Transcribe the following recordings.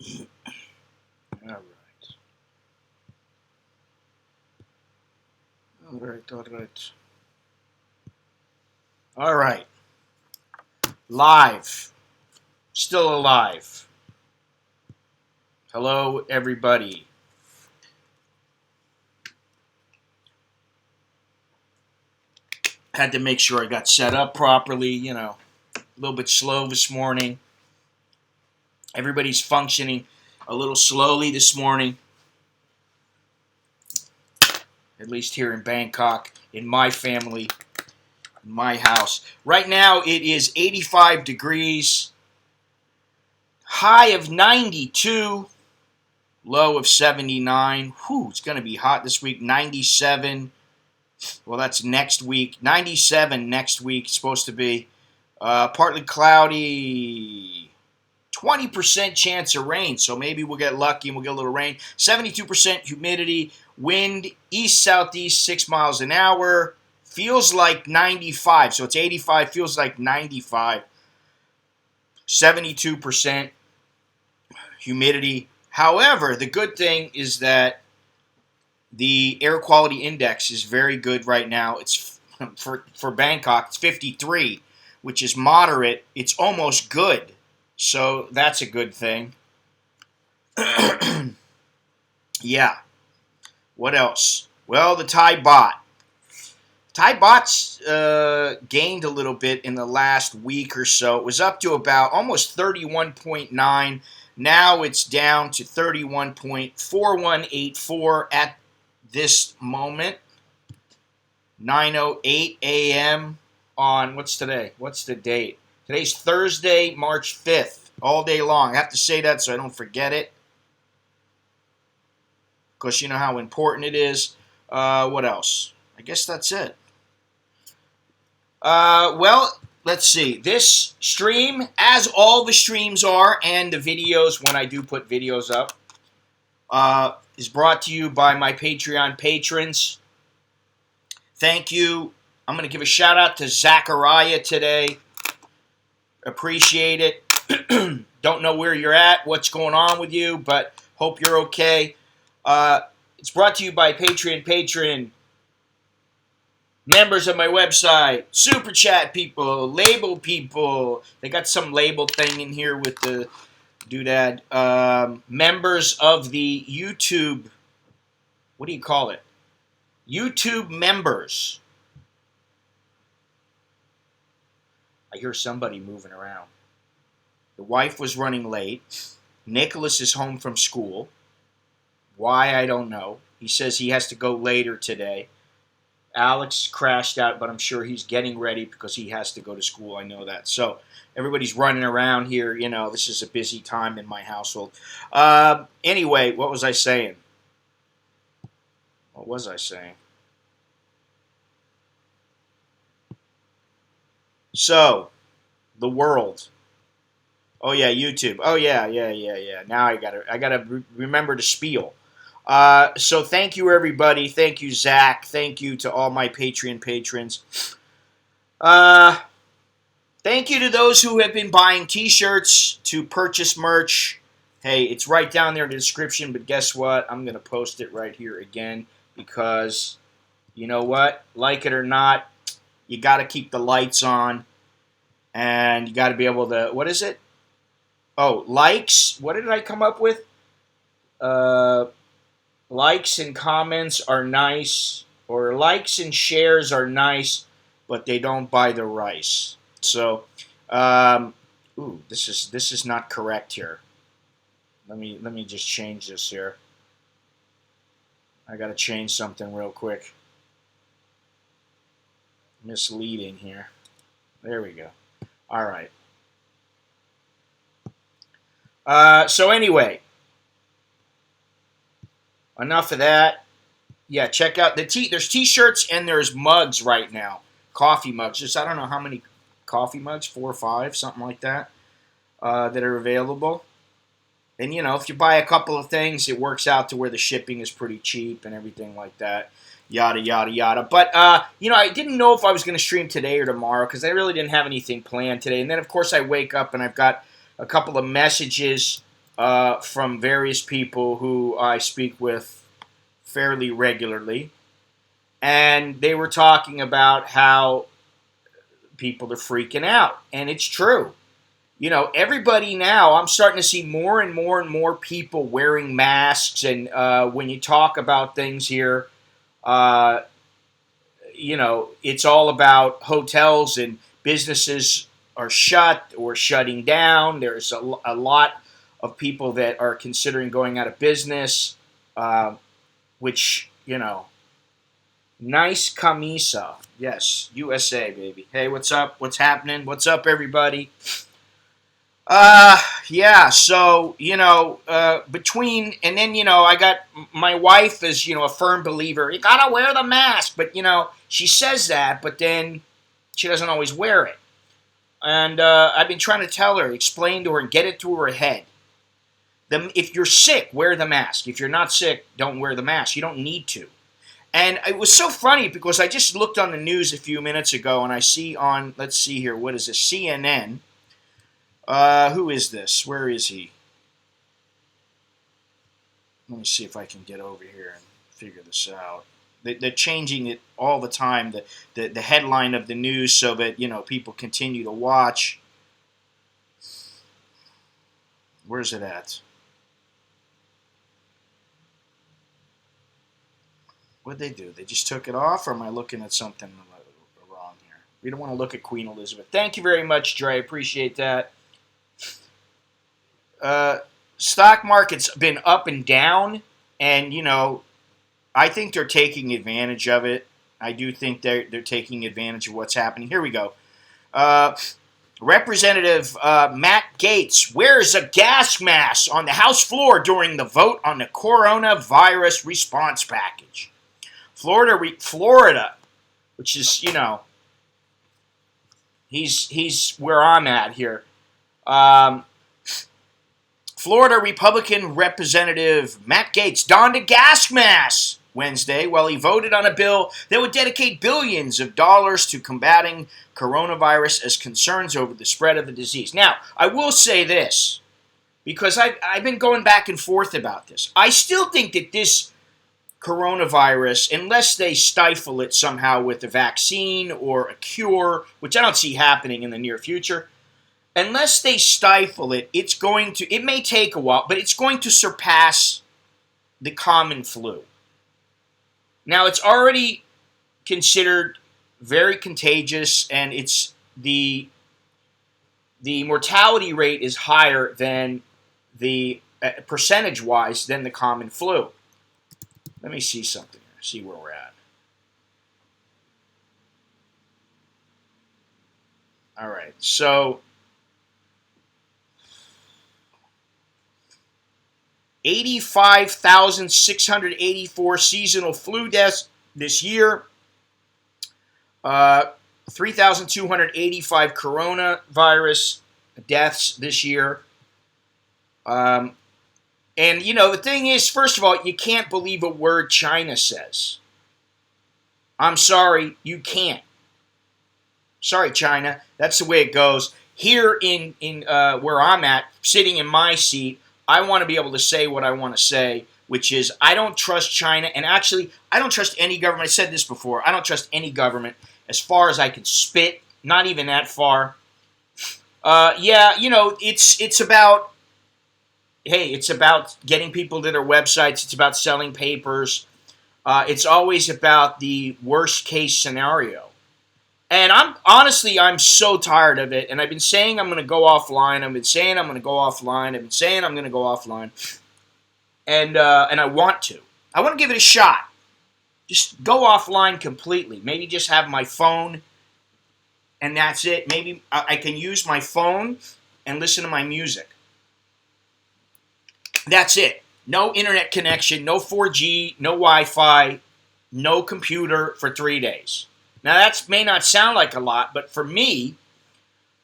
All right. All right. Live. Still alive. Hello, everybody. Had to make sure I got set up properly, a little bit slow this morning. Everybody's functioning a little slowly this morning, at least here in Bangkok, in my family, in my house. Right now it is 85 degrees, high of 92, low of 79. Whew, it's going to be hot this week, 97. Well, that's next week. 97 next week, it's supposed to be. Partly cloudy, 20% chance of rain, so maybe we'll get lucky and we'll get a little rain. 72% humidity, wind east-southeast 6 miles an hour. Feels like 95, so it's 85, feels like 95. 72% humidity. However, the good thing is that the air quality index is very good right now. It's for Bangkok, it's 53, which is moderate. It's almost good. So that's a good thing. Yeah. What else? Well, the Thai baht. Thai baht's gained a little bit in the last week or so. It was up to about almost 31.9. Now it's down to 31.4184 at this moment. 9:08 a.m. on, what's today? What's the date? Today's Thursday, March 5th, all day long. I have to say that so I don't forget it, because you know how important it is. What else? I guess that's it. Well, let's see. This stream, as all the streams are, and the videos when I do put videos up, is brought to you by my Patreon patrons. Thank you. I'm going to give a shout out to Zachariah today. Appreciate it. Don't know where you're at, what's going on with you, but hope you're okay. It's brought to you by Patreon patron, members of my website, super chat people, label people. They got some label thing in here with the doodad. Members of the YouTube, what do you call it? YouTube members. I hear somebody moving around. The wife was running late. Nicholas is home from school. Why, I don't know. He says he has to go later today. Alex crashed out, but I'm sure he's getting ready because he has to go to school. I know that. So everybody's running around here. You know, this is a busy time in my household. Anyway, what was I saying? What was I saying? So, the world. Oh yeah, YouTube. Oh yeah. Now I gotta remember to spiel. So thank you everybody. Thank you Zach. Thank you to all my Patreon patrons. Thank you to those who have been buying T-shirts to purchase merch. Hey, it's right down there in the description. But guess what? I'm gonna post it right here again because you know what? Like it or not, you gotta keep the lights on, and you gotta be able to. What is it? Oh, likes. What did I come up with? Likes and comments are nice, or likes and shares are nice, but they don't buy the rice. So, this is not correct here. Let me just change this here. I gotta change something real quick. Misleading here. There we go. All right. So anyway, enough of that. Yeah, check out the there's T-shirts and there's mugs right now. Coffee mugs. Just I don't know how many coffee mugs, 4 or 5, something like that, that are available. And you know, if you buy a couple of things, it works out to where the shipping is pretty cheap and everything like that. Yada yada yada. But you know, I didn't know if I was going to stream today or tomorrow because I really didn't have anything planned today. And then of course I wake up and I've got a couple of messages from various people who I speak with fairly regularly. And they were talking about how people are freaking out. And it's true. You know, everybody now, I'm starting to see more and more and more people wearing masks. And when you talk about things here, uh, you know, it's all about hotels and businesses are shut or shutting down. There's a lot of people that are considering going out of business, which, you know, nice camisa. Yes, USA, baby. Hey, what's up? What's happening? What's up, everybody? Yeah, so, you know, between, and then, you know, I got, my wife is, you know, a firm believer, you gotta wear the mask, but, you know, she says that, but then she doesn't always wear it. And I've been trying to tell her, explain to her, and get it through her head. If you're sick, wear the mask. If you're not sick, don't wear the mask. You don't need to. And it was so funny because I just looked on the news a few minutes ago, and I see on, let's see here, what is this, CNN. Who is this? Where is he? Let me see if I can get over here and figure this out. They're changing it all the time, the headline of the news, so that, you know, people continue to watch. Where's it at? What'd they do? They just took it off, or am I looking at something wrong here? We don't want to look at Queen Elizabeth. Thank you very much, Dre. Appreciate that. Stock market's been up and down, and, you know, I think they're taking advantage of it. I do think they're taking advantage of what's happening. Here we go. Representative Matt Gaetz wears a gas mask on the House floor during the vote on the coronavirus response package. Florida, which is, you know, he's where I'm at here. Florida Republican Representative Matt Gaetz donned a gas mask Wednesday while he voted on a bill that would dedicate billions of dollars to combating coronavirus as concerns over the spread of the disease. Now, I will say this, because I've been going back and forth about this. I still think that this coronavirus, unless they stifle it somehow with a vaccine or a cure, which I don't see happening in the near future, unless they stifle it, it may take a while, but it's going to surpass the common flu. Now, it's already considered very contagious, and it's the mortality rate is higher than the percentage-wise than the common flu. Let me see something here, see where we're at. All right, so 85,684 seasonal flu deaths this year. 3,285 coronavirus deaths this year. And, you know, the thing is, first of all, you can't believe a word China says. I'm sorry, you can't. Sorry, China. That's the way it goes. Here in where I'm at, sitting in my seat, I want to be able to say what I want to say, which is I don't trust China. And actually, I don't trust any government. I said this before. I don't trust any government as far as I can spit. Not even that far. Yeah, you know, it's about, hey, it's about getting people to their websites. It's about selling papers. It's always about the worst case scenario. And I'm so tired of it. And I've been saying I'm going to go offline. I've been saying I'm going to go offline. I've been saying I'm going to go offline. And I want to. I want to give it a shot. Just go offline completely. Maybe just have my phone, and that's it. Maybe I can use my phone and listen to my music. That's it. No internet connection, no 4G, no Wi-Fi, no computer for 3 days. Now, that may not sound like a lot, but for me,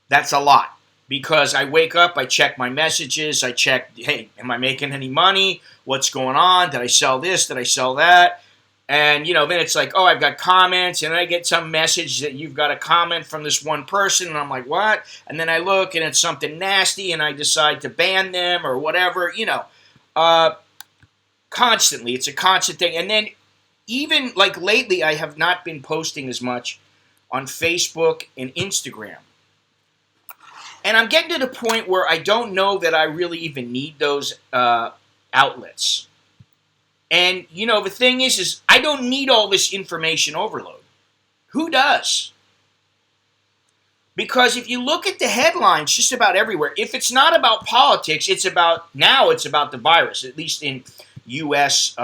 that's a lot. Because I wake up, I check my messages, I check, hey, am I making any money? What's going on? Did I sell this? Did I sell that? And, then it's like, oh, I've got comments, and then I get some message that you've got a comment from this one person, and I'm like, what? And then I look, and it's something nasty, and I decide to ban them or whatever, constantly. It's a constant thing. And then even, like, lately, I have not been posting as much on Facebook and Instagram. And I'm getting to the point where I don't know that I really even need those outlets. And, the thing is I don't need all this information overload. Who does? Because if you look at the headlines just about everywhere, if it's not about politics, it's about the virus, at least in U.S.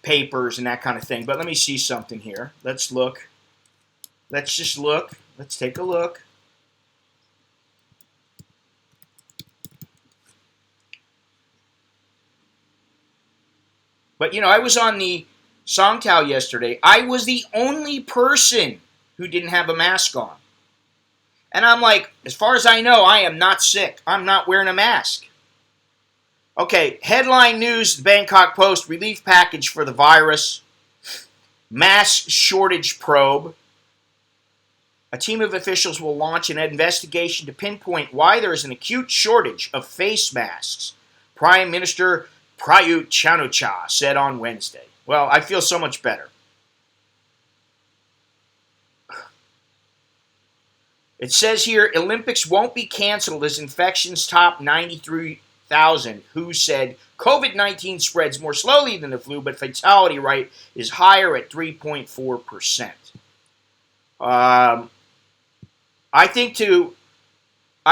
Papers and that kind of thing. But let me see something here. Let's look. Let's just look. Let's take a look. But, I was on the Songtao yesterday. I was the only person who didn't have a mask on. And I'm like, as far as I know, I am not sick. I'm not wearing a mask. Okay, headline news, the Bangkok Post, relief package for the virus. Mass shortage probe. A team of officials will launch an investigation to pinpoint why there is an acute shortage of face masks. Prime Minister Prayut Chan-o-cha said on Wednesday. Well, I feel so much better. It says here, Olympics won't be canceled as infections top 93,000. WHO said COVID-19 spreads more slowly than the flu, but fatality rate is higher at 3.4%. I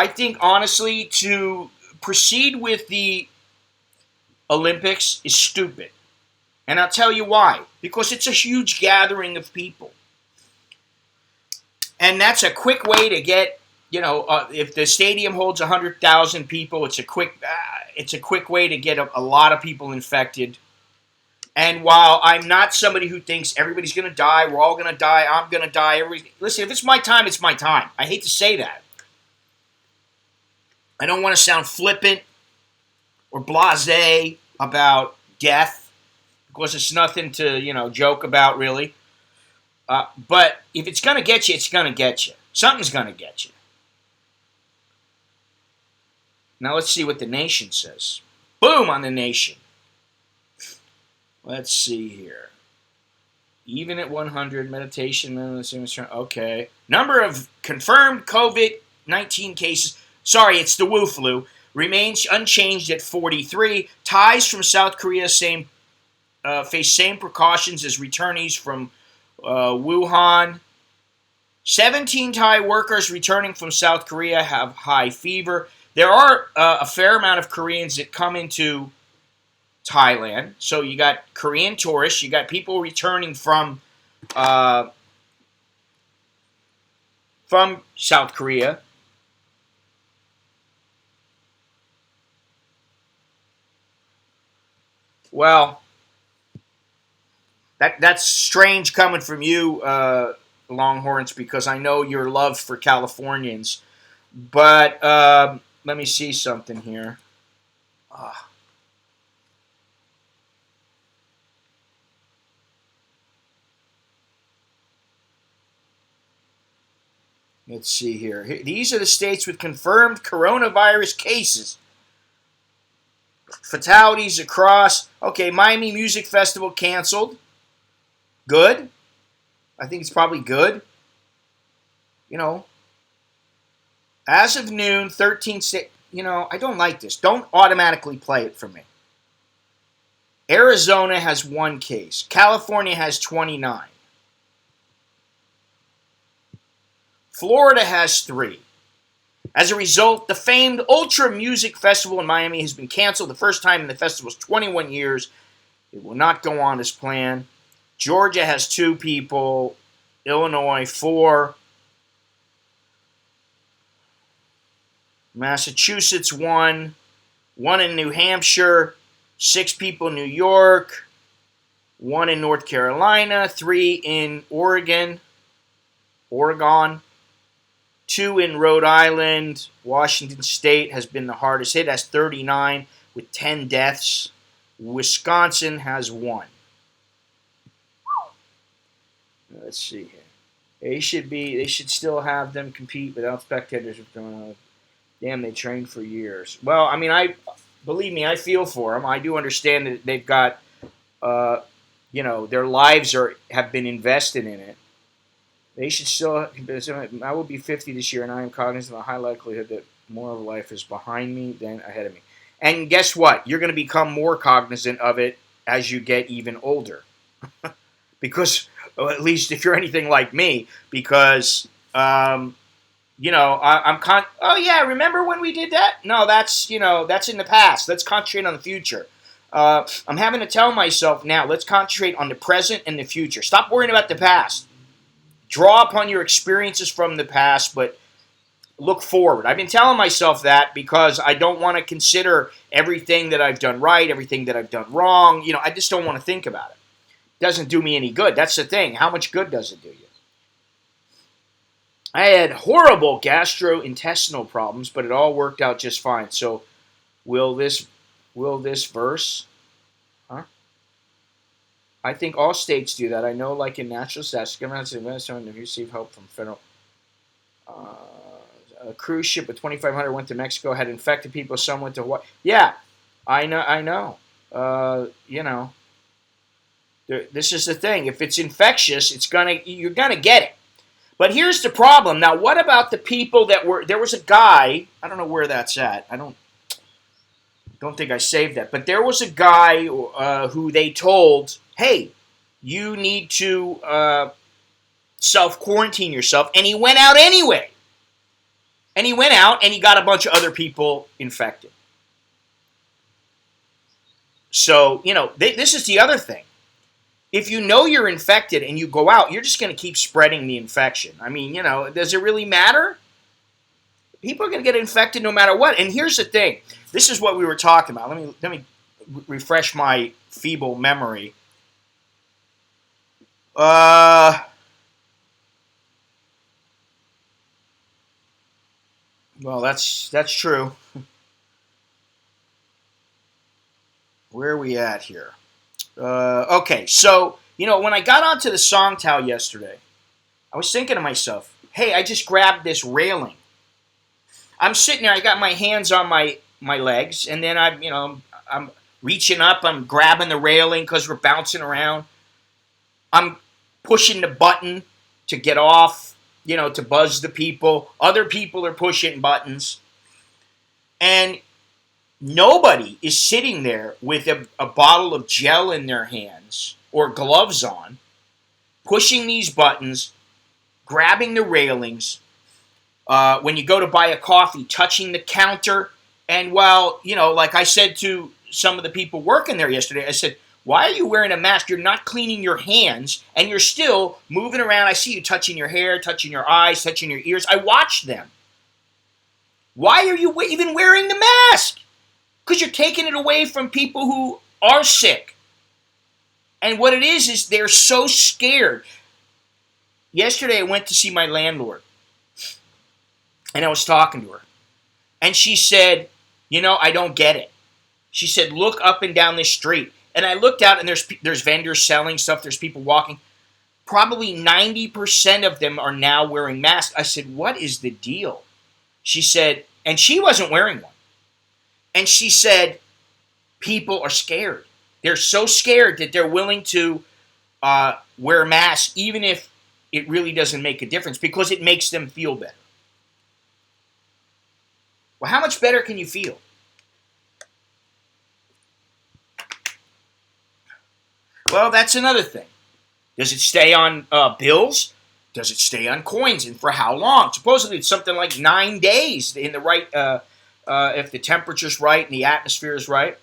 think honestly to proceed with the Olympics is stupid. And I'll tell you why. Because it's a huge gathering of people. And that's a quick way to get, if the stadium holds 100,000 people, it's a quick way to get a lot of people infected. And while I'm not somebody who thinks everybody's going to die, we're all going to die, I'm going to die. Listen, if it's my time, it's my time. I hate to say that. I don't want to sound flippant or blasé about death, because it's nothing to, joke about, really. But if it's going to get you, it's going to get you. Something's going to get you. Now let's see what the Nation says. Boom on the Nation. Let's see here. Even at 100, meditation. Okay. Number of confirmed COVID-19 cases. Sorry, it's the Wu flu. Remains unchanged at 43. Thais from South Korea face same precautions as returnees from Wuhan. 17 Thai workers returning from South Korea have high fever. There are a fair amount of Koreans that come into Thailand. So you got Korean tourists. You got people returning from South Korea. Well, that's strange coming from you, Longhorns, because I know your love for Californians. But let me see something here. Let's see here. These are the states with confirmed coronavirus cases. Fatalities across. Okay, Miami Music Festival canceled. Good. I think it's probably good. As of noon, 13 states. I don't like this. Don't automatically play it for me. Arizona has 1 case. California has 29. Florida has 3. As a result, the famed Ultra Music Festival in Miami has been canceled. The first time in the festival's 21 years. It will not go on as planned. Georgia has 2 people. Illinois, 4. Massachusetts, 1. 1 in New Hampshire. 6 people in New York. 1 in North Carolina. 3 in Oregon. 2 in Rhode Island. Washington State has been the hardest hit, has 39 with 10 deaths. Wisconsin has 1. Let's see here. They should still have them compete without spectators. Damn, they trained for years. Well, I mean, believe me, I feel for them. I do understand that they've got, uh, their lives have been invested in it. They should still. I will be 50 this year, and I am cognizant of the high likelihood that more of life is behind me than ahead of me. And guess what? You're going to become more cognizant of it as you get even older. Because, well, at least if you're anything like me, because, I'm oh yeah, remember when we did that? No, that's in the past. Let's concentrate on the future. I'm having to tell myself now, let's concentrate on the present and the future. Stop worrying about the past. Draw upon your experiences from the past, but look forward. I've been telling myself that because I don't want to consider everything that I've done right, everything that I've done wrong. I just don't want to think about it. It doesn't do me any good. That's the thing. How much good does it do you? I had horrible gastrointestinal problems, but it all worked out just fine. So, will this verse? Huh? I think all states do that. I know, like in natural disasters, governments have received help from federal. A cruise ship with 2,500 went to Mexico, had infected people. Some went to Hawaii. Yeah, I know. This is the thing. If it's infectious, you're gonna get it. But here's the problem. Now, what about the people there was a guy, I don't know where that's at. I don't think I saved that. But there was a guy who they told, hey, you need to self-quarantine yourself. And he went out anyway. And he went out and he got a bunch of other people infected. So, this is the other thing. If you know you're infected and you go out, you're just going to keep spreading the infection. I mean, does it really matter? People are going to get infected no matter what. And here's the thing. This is what we were talking about. Let me refresh my feeble memory. Well, that's true. Where are we at here? Okay, so, when I got onto the Songtao yesterday, I was thinking to myself, hey, I just grabbed this railing. I'm sitting there, I got my hands on my legs, and then I'm reaching up, I'm grabbing the railing because we're bouncing around. I'm pushing the button to get off, to buzz the people. Other people are pushing buttons. And nobody is sitting there with a bottle of gel in their hands or gloves on, pushing these buttons, grabbing the railings. When you go to buy a coffee, touching the counter. And while, like I said to some of the people working there yesterday, I said, why are you wearing a mask? You're not cleaning your hands, and you're still moving around. I see you touching your hair, touching your eyes, touching your ears. I watched them. Why are you even wearing the mask? Because you're taking it away from people who are sick. And what it is they're so scared. Yesterday I went to see my landlord. And I was talking to her. And she said, I don't get it. She said, look up and down this street. And I looked out and there's vendors selling stuff. There's people walking. Probably 90% of them are now wearing masks. I said, what is the deal? She said, and she wasn't wearing one. And she said, people are scared. They're so scared that they're willing to wear masks, even if it really doesn't make a difference, because it makes them feel better. Well, how much better can you feel? Well, that's another thing. Does it stay on bills? Does it stay on coins? And for how long? Supposedly it's something like 9 days in the right... if the temperature's right and the atmosphere is right,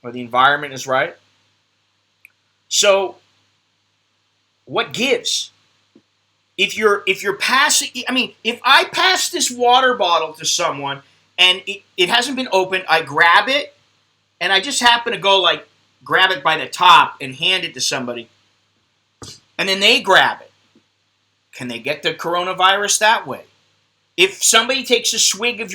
or the environment is right. So, what gives? If you're passing, if I pass this water bottle to someone and it hasn't been opened, I grab it, and I just happen to go grab it by the top and hand it to somebody, and then they grab it. Can they get the coronavirus that way? If somebody takes a swig of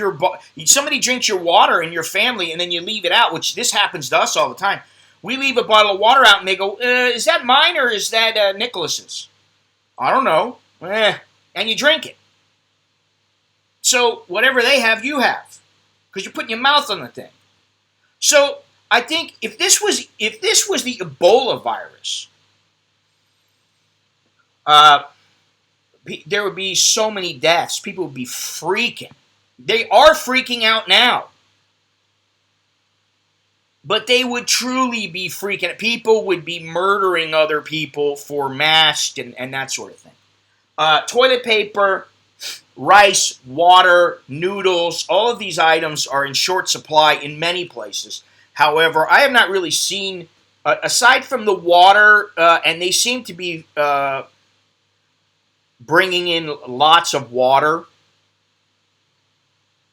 somebody drinks your water in your family and then you leave it out, which this happens to us all the time. We leave a bottle of water out and they go, is that mine or is that Nicholas's? I don't know. And you drink it. So whatever they have, you have, because you're putting your mouth on the thing. So I think if this was the Ebola virus, there would be so many deaths. People would be freaking. They are freaking out now. But they would truly be freaking. People would be murdering other people for masks and that sort of thing. Toilet paper, rice, water, noodles, all of these items are in short supply in many places. However, I have not really seen, aside from the water, and they seem to be bringing in lots of water.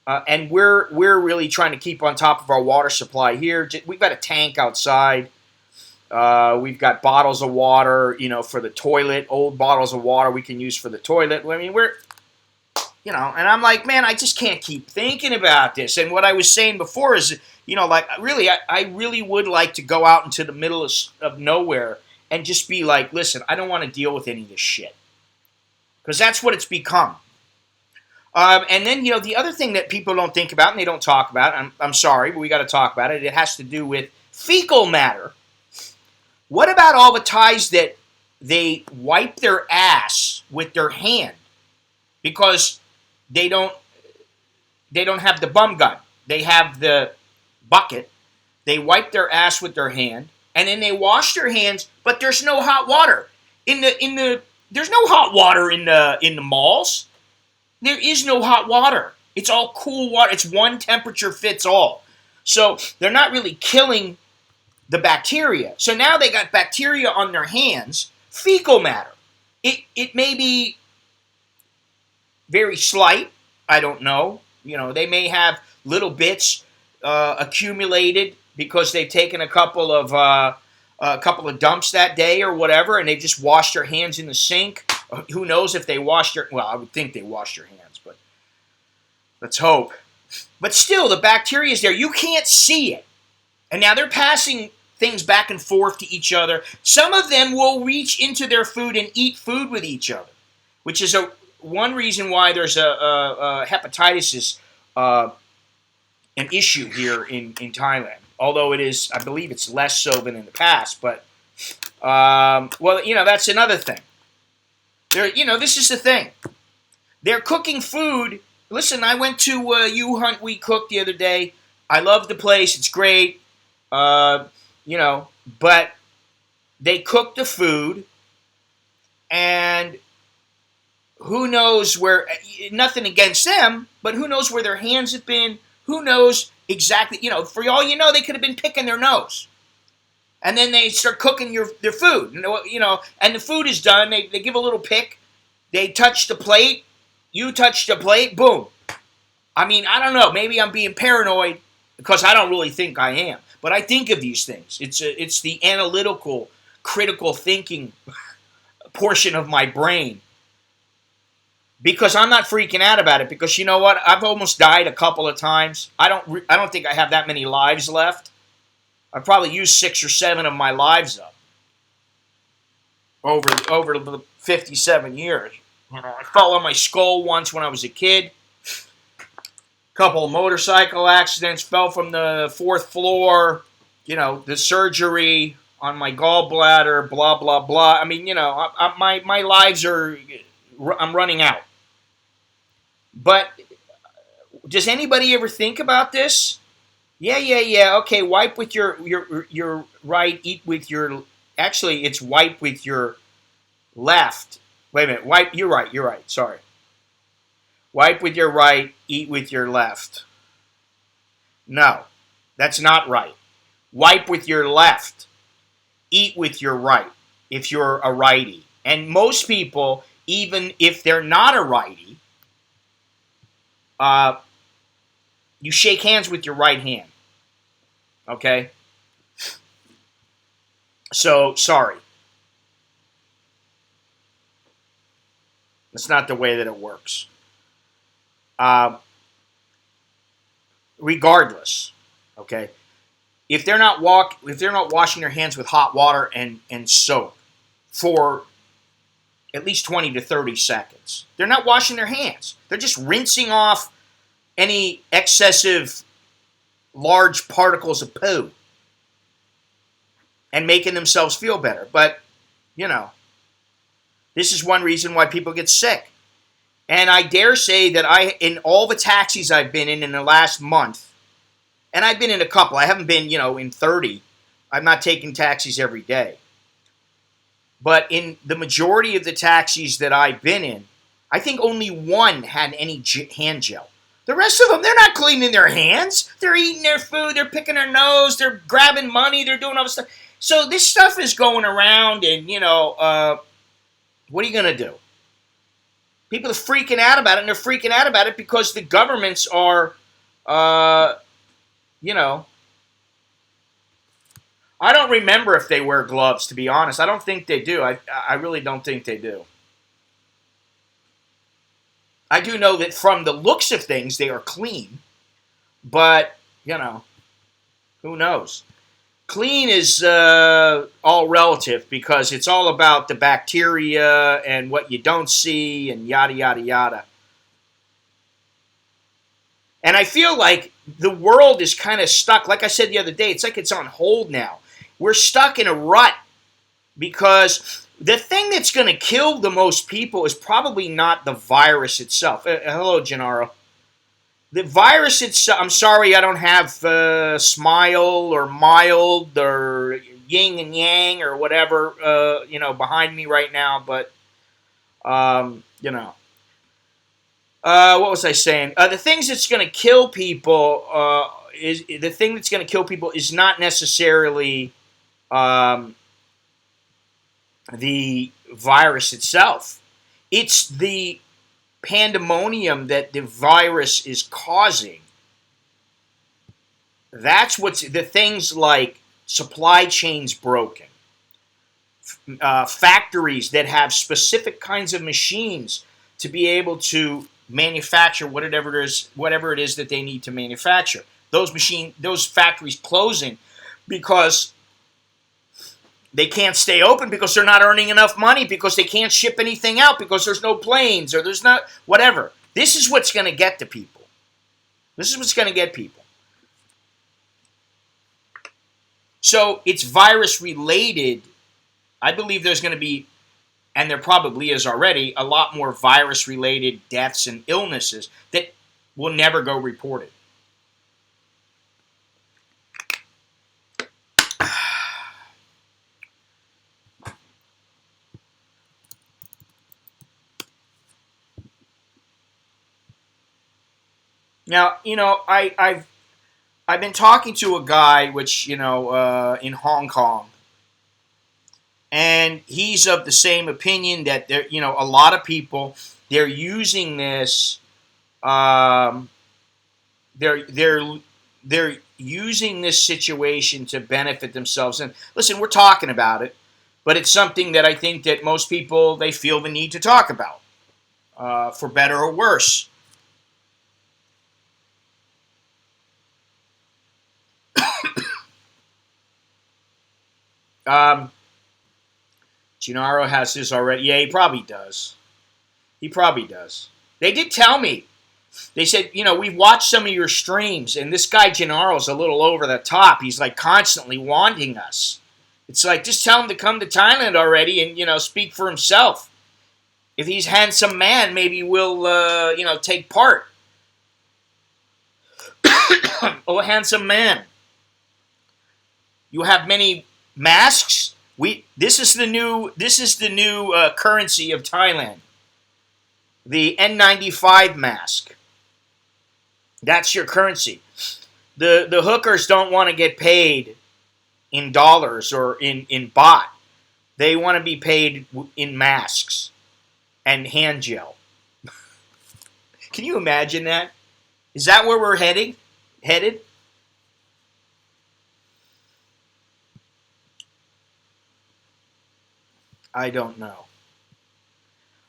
And we're really trying to keep on top of our water supply here. We've got a tank outside. We've got bottles of water, for the toilet. Old bottles of water we can use for the toilet. I mean, and I'm like, man, I just can't keep thinking about this. And what I was saying before is, really, I really would like to go out into the middle of nowhere and just be like, listen, I don't want to deal with any of this shit. Because that's what it's become. And then, the other thing that people don't think about and they don't talk about, I'm sorry, but we got to talk about it. It has to do with fecal matter. What about all the Thais that they wipe their ass with their hand because they don't have the bum gun. They have the bucket. They wipe their ass with their hand, and then they wash their hands, but there's no hot water. There's no hot water in the malls. There is no hot water. It's all cool water. It's one temperature fits all. So they're not really killing the bacteria. So now they got bacteria on their hands, fecal matter. It may be very slight. I don't know. They may have little bits accumulated because they've taken a couple of dumps that day or whatever, and they just washed their hands in the sink. Who knows if they washed their... Well, I would think they washed their hands, but let's hope. But still, the bacteria is there. You can't see it. And now they're passing things back and forth to each other. Some of them will reach into their food and eat food with each other, which is one reason why there's a hepatitis is an issue here in Thailand. Although it is, I believe it's less so than in the past. But, that's another thing. This is the thing. They're cooking food. Listen, I went to U Hunt We Cooked the other day. I love the place. It's great. But they cook the food, and who knows where, nothing against them, but who knows where their hands have been. Who knows exactly, for all you know, they could have been picking their nose. And then they start cooking their food, and the food is done. They give a little pick. They touch the plate. You touch the plate. Boom. I mean, I don't know. Maybe I'm being paranoid because I don't really think I am. But I think of these things. It's the analytical, critical thinking portion of my brain. Because I'm not freaking out about it. Because you know what? I've almost died a couple of times. I don't think I have that many lives left. I've probably used 6 or 7 of my lives up over the 57 years. I fell on my skull once when I was a kid. Couple of motorcycle accidents, fell from the 4th floor. The surgery on my gallbladder, blah blah blah. I mean, my lives are. I'm running out. But does anybody ever think about this? Yeah. Okay, wipe with your right, eat with your... Actually, it's wipe with your left. Wait a minute, you're right, sorry. Wipe with your right, eat with your left. No, that's not right. Wipe with your left, eat with your right, if you're a righty. And most people, even if they're not a righty, you shake hands with your right hand. Okay? So, sorry. That's not the way that it works. Regardless, okay? If they're not washing their hands with hot water and soap for at least 20 to 30 seconds. They're not washing their hands. They're just rinsing off any excessive large particles of poo and making themselves feel better. But, you know, this is one reason why people get sick. And I dare say that in all the taxis I've been in the last month, and I've been in a couple, I haven't been, in 30. I'm not taking taxis every day. But in the majority of the taxis that I've been in, I think only one had any hand gel. The rest of them, they're not cleaning their hands. They're eating their food. They're picking their nose. They're grabbing money. They're doing all this stuff. So this stuff is going around, and, what are you going to do? People are freaking out about it, and they're freaking out about it because the governments are, I don't remember if they wear gloves, to be honest. I don't think they do. I really don't think they do. I do know that from the looks of things, they are clean. But, who knows? Clean is all relative because it's all about the bacteria and what you don't see and yada, yada, yada. And I feel like the world is kind of stuck. Like I said the other day, it's like it's on hold now. We're stuck in a rut because the thing that's going to kill the most people is probably not the virus itself. Hello, Gennaro. The virus itself, I'm sorry I don't have smile or mild or yin and yang or whatever, behind me right now. But, what was I saying? The things that's going to kill people is not necessarily the virus itself. It's the pandemonium that the virus is causing. That's what's the things like supply chains broken, factories that have specific kinds of machines to be able to manufacture whatever it is that they need to manufacture. Those factories closing because they can't stay open because they're not earning enough money, because they can't ship anything out, because there's no planes or there's not whatever. This is what's going to get to people. This is what's going to get people. So it's virus related. I believe there's going to be, and there probably is already, a lot more virus related deaths and illnesses that will never go reported. Now, I've been talking to a guy, in Hong Kong, and he's of the same opinion that a lot of people, they're using this, they're using this situation to benefit themselves. And listen, we're talking about it, but it's something that I think that most people, they feel the need to talk about, for better or worse. Gennaro has his already. Yeah, he probably does. He probably does. They did tell me. They said, we've watched some of your streams, and this guy Gennaro's a little over the top. He's like constantly wanting us. It's like, just tell him to come to Thailand already and, speak for himself. If he's a handsome man, maybe we'll, take part. Oh, handsome man. You have many masks. This is the new currency of Thailand. The N95 mask. That's your currency. The hookers don't want to get paid in dollars or in baht. They want to be paid in masks and hand gel. Can you imagine that? Is that where we're headed? I don't know.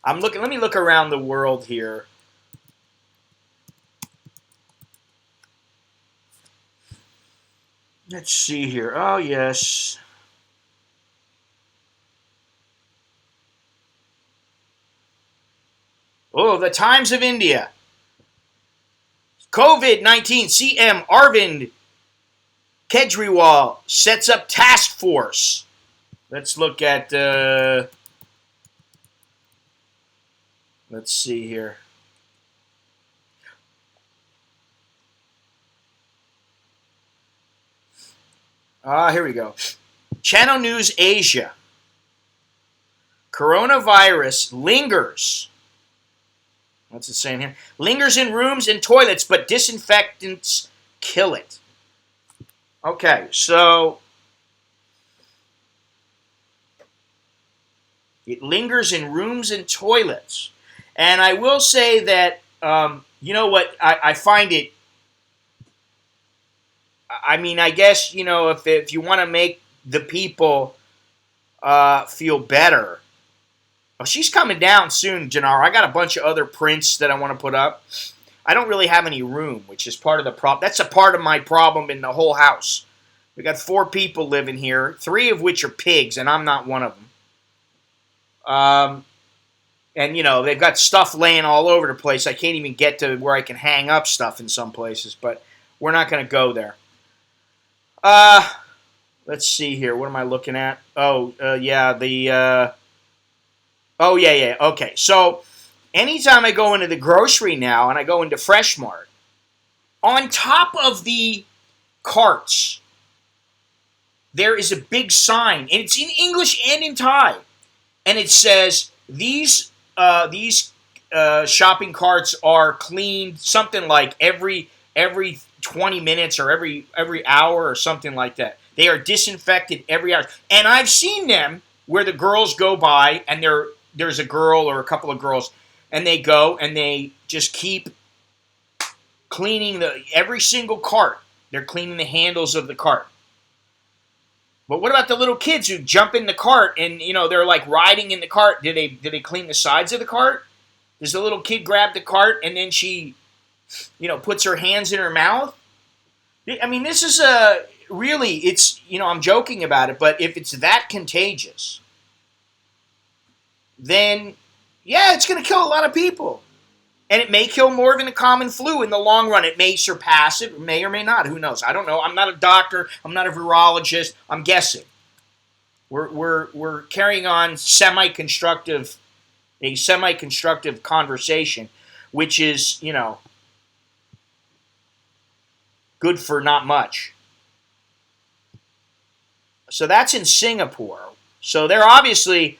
Let me look around the world here. Let's see here. Oh, yes. Oh, the Times of India. COVID-19 CM Arvind Kejriwal sets up task force. Let's look at, let's see here. Here we go. Channel News Asia. Coronavirus lingers. What's it saying here? Lingers in rooms and toilets, but disinfectants kill it. Okay, so it lingers in rooms and toilets. And I will say that, you know what, I find it, I mean, I guess, you know, if you want to make the people feel better. Oh, she's coming down soon, Gennaro. I got a bunch of other prints that I want to put up. I don't really have any room, which is part of the problem. That's a part of my problem in the whole house. We got 4 people living here, 3 of which are pigs, and I'm not one of them. And, you know, they've got stuff laying all over the place. I can't even get to where I can hang up stuff in some places, but we're not going to go there. Let's see here. What am I looking at? Oh, yeah, okay. So, anytime I go into the grocery now, and I go into Fresh Mart, on top of the carts, there is a big sign, and it's in English and in Thai, and it says, these shopping carts are cleaned something like every 20 minutes or every hour or something like that. They are disinfected every hour. And I've seen them where the girls go by, and there's a girl or a couple of girls, and they go and they just keep cleaning every single cart. They're cleaning the handles of the cart. But what about the little kids who jump in the cart and, you know, they're like riding in the cart? Do they clean the sides of the cart? Does the little kid grab the cart and then she, you know, puts her hands in her mouth? I mean, this is really, it's, you know, I'm joking about it, but if it's that contagious, then, yeah, it's going to kill a lot of people. And it may kill more than a common flu in the long run. It may surpass it, may or may not. Who knows? I don't know. I'm not a doctor. I'm not a virologist. I'm guessing. We're carrying on a semi-constructive conversation, which is, you know, good for not much. So that's in Singapore. So they're obviously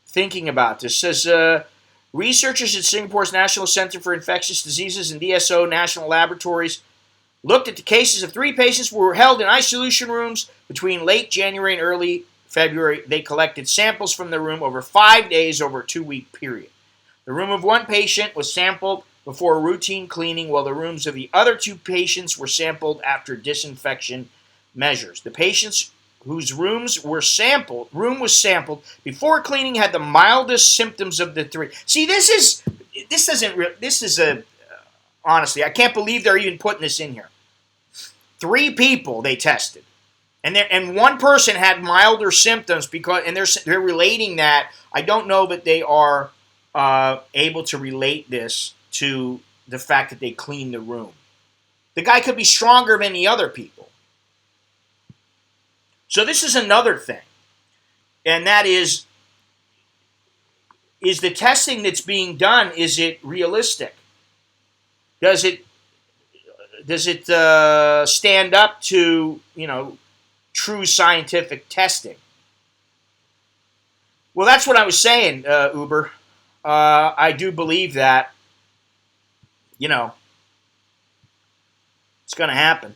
thinking about this. It says, researchers at Singapore's National Center for Infectious Diseases and DSO National Laboratories looked at the cases of 3 patients who were held in isolation rooms between late January and early February. They collected samples from the room over 5 days over a 2-week period. The room of 1 patient was sampled before routine cleaning, while the rooms of the other 2 patients were sampled after disinfection measures. The patients whose room was sampled before cleaning had the mildest symptoms of the 3. See, honestly, I can't believe they're even putting this in here. 3 people they tested, and 1 person had milder symptoms and they're relating that. I don't know that they are able to relate this to the fact that they cleaned the room. The guy could be stronger than the other people. So this is another thing, and that is the testing that's being done, is it realistic? Does it stand up to, you know, true scientific testing? Well, that's what I was saying, Uber. I do believe that, you know, it's going to happen.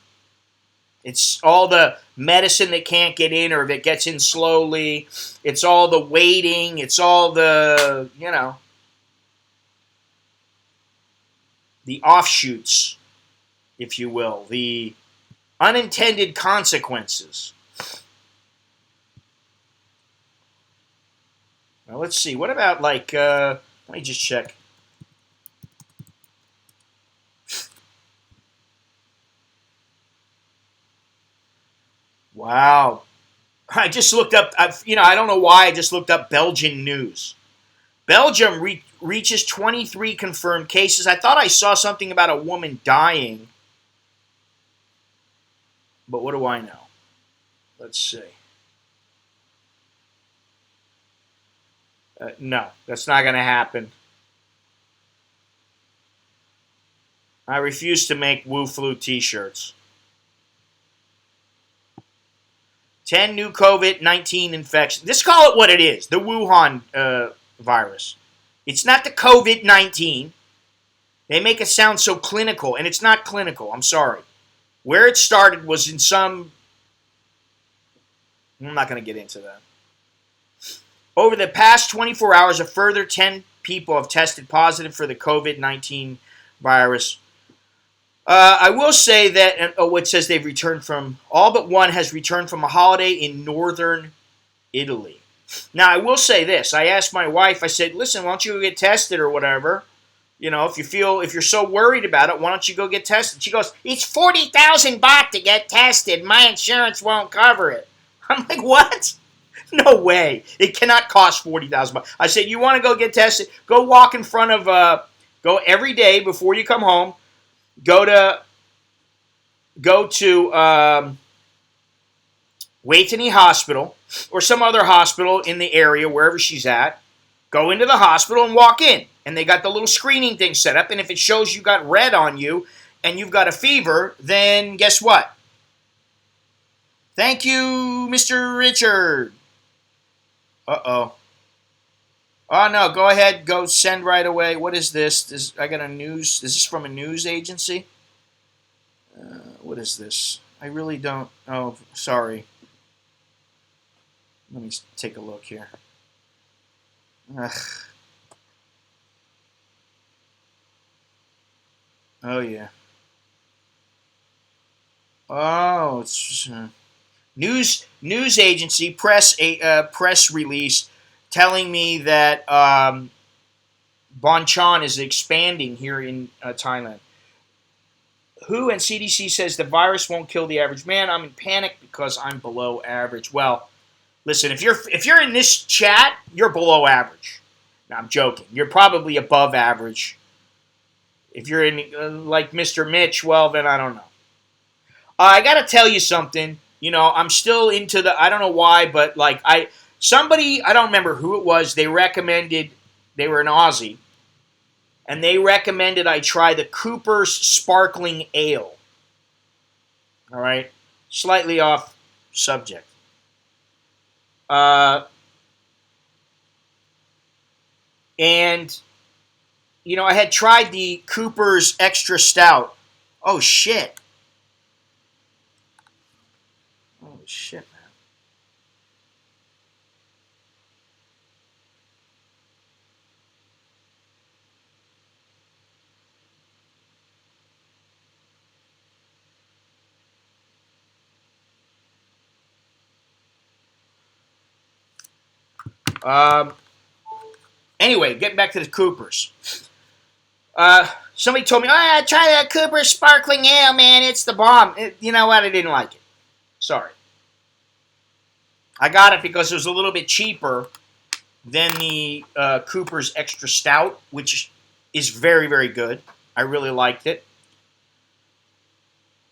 It's all the medicine that can't get in or that gets in slowly. It's all the waiting. It's all the, you know, the offshoots, if you will, the unintended consequences. Now, let's see. What about, like, let me just check. Wow. I just looked up, you know, I don't know why I just looked up Belgian news. Belgium reaches 23 confirmed cases. I thought I saw something about a woman dying. But what do I know? Let's see. No, that's not going to happen. I refuse to make Wu Flu t-shirts. 10 new COVID-19 infections. Let's call it what it is, the Wuhan virus. It's not the COVID-19. They make it sound so clinical, and it's not clinical. I'm sorry. Where it started was in some... I'm not going to get into that. Over the past 24 hours, a further 10 people have tested positive for the COVID-19 virus. I will say that, it says they've returned from, all but one has returned from a holiday in northern Italy. Now, I will say this. I asked my wife, I said, listen, why don't you go get tested or whatever? You know, if you're so worried about it, why don't you go get tested? She goes, it's 40,000 baht to get tested. My insurance won't cover it. I'm like, what? No way. It cannot cost 40,000 baht. I said, you want to go get tested? Go walk in front of, go every day before you come home. Go to Waitany Hospital or some other hospital in the area, wherever she's at. Go into the hospital and walk in. And they got the little screening thing set up. And if it shows you got red on you and you've got a fever, then guess what? Thank you, Mr. Richard. Uh-oh. Oh, no, go ahead. Go send right away. What is this? I got a news. Is this from a news agency? What is this? I really don't. Oh, sorry. Let me take a look here. Ugh. Oh, yeah. Oh, it's news agency press release telling me that Bonchan is expanding here in Thailand. WHO and CDC says the virus won't kill the average man. I'm in panic because I'm below average. Well, listen, if you're in this chat, you're below average. No, I'm joking. You're probably above average. If you're in like Mr. Mitch, well, then I don't know. I got to tell you something. You know, I'm still into the, I don't know why, but like somebody, I don't remember who it was, they recommended, they were an Aussie, and they recommended I try the Cooper's Sparkling Ale. All right? Slightly off subject. And, you know, I had tried the Cooper's Extra Stout. Oh, shit. Oh, shit, man. Anyway, getting back to the Coopers. Somebody told me, oh, try that Cooper's Sparkling Ale, man. It's the bomb. You know what? I didn't like it. Sorry. I got it because it was a little bit cheaper than the Cooper's Extra Stout, which is very, very good. I really liked it.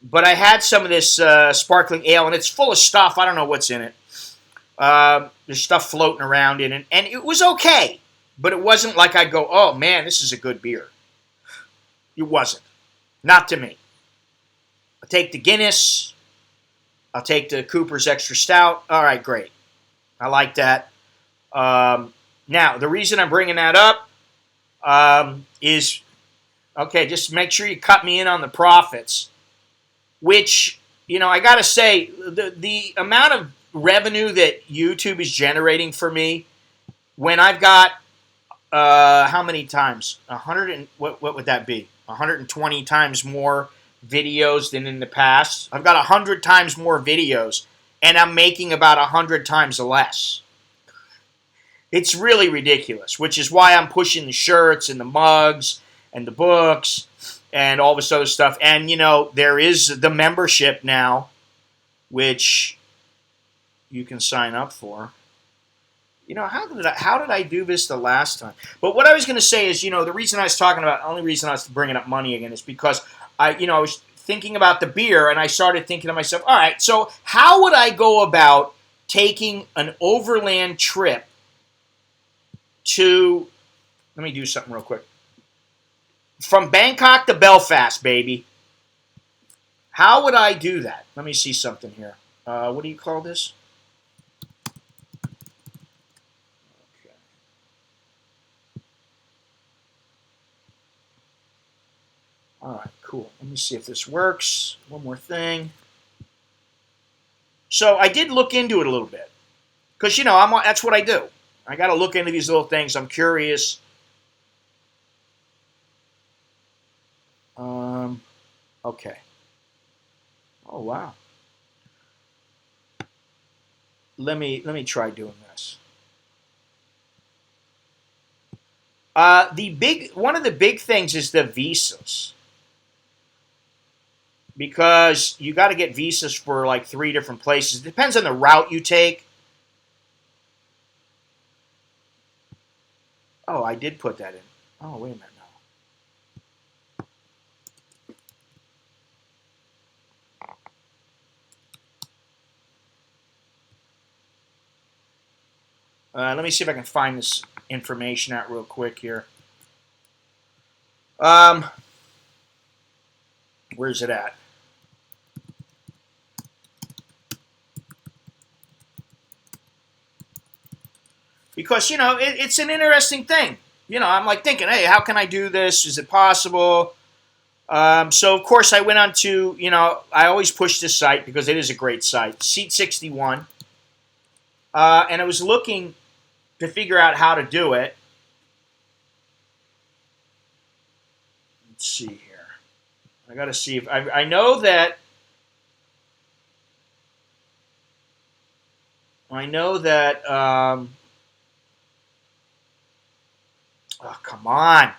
But I had some of this Sparkling Ale, and it's full of stuff. I don't know what's in it. There's stuff floating around in it, and it was okay. But it wasn't like I'd go, oh, man, this is a good beer. It wasn't. Not to me. I'll take the Guinness. I'll take the Cooper's Extra Stout. All right, great. I like that. Now, the reason I'm bringing that up is, okay, just make sure you cut me in on the profits, which, you know, I got to say, the amount of revenue that YouTube is generating for me, when I've got, how many times? 100 and, what would that be? 120 times more videos than in the past. I've got 100 times more videos, and I'm making about 100 times less. It's really ridiculous, which is why I'm pushing the shirts and the mugs and the books and all this other stuff. And, you know, there is the membership now, which you can sign up for. how did I do this the last time? But what I was going to say is, the reason I was talking about, only reason I was bringing up money again is because I was thinking about the beer, and I started thinking to myself, all right, so how would I go about taking an overland trip to, let me do something real quick, from Bangkok to Belfast, baby. How would I do that? Let me see something here. What do you call this? Okay. All right, cool. Let me see if this works. One more thing. So I did look into it a little bit because that's what I do. I got to look into these little things. I'm curious. Okay. Oh wow. Let me try doing this. One of the big things is the visas, because you got to get visas for like 3 different places. It depends on the route you take. Oh, I did put that in. Oh, wait a minute now. Let me see if I can find this information out real quick here. Where's it at? Because, it's an interesting thing. I'm like thinking, hey, how can I do this? Is it possible? So, of course, I went on to, I always push this site because it is a great site, Seat 61. And I was looking to figure out how to do it. Let's see here. I got to see if I know that. Oh, come on.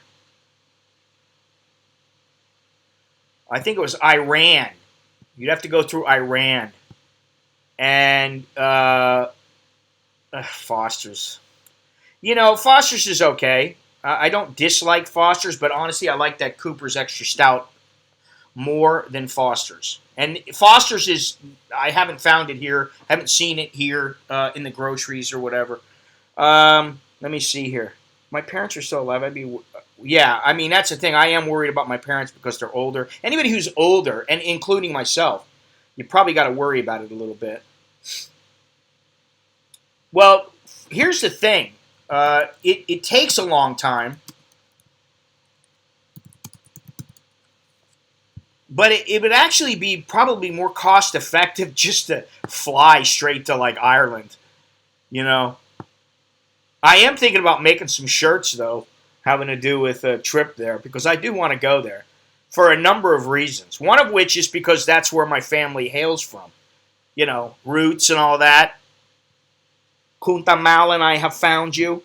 I think it was Iran. You'd have to go through Iran. And Foster's. Foster's is okay. I don't dislike Foster's, but honestly, I like that Cooper's Extra Stout more than Foster's. And Foster's is, I haven't found it here, haven't seen it here in the groceries or whatever. Let me see here. My parents are still alive. Yeah, I mean, that's the thing. I am worried about my parents because they're older. Anybody who's older, and including myself, you probably got to worry about it a little bit. Well, here's the thing. It takes a long time, but it would actually be probably more cost effective just to fly straight to like Ireland. I am thinking about making some shirts though, having to do with a trip there, because I do want to go there for a number of reasons. One of which is because that's where my family hails from. Roots and all that. Kunta Mal, I have found you.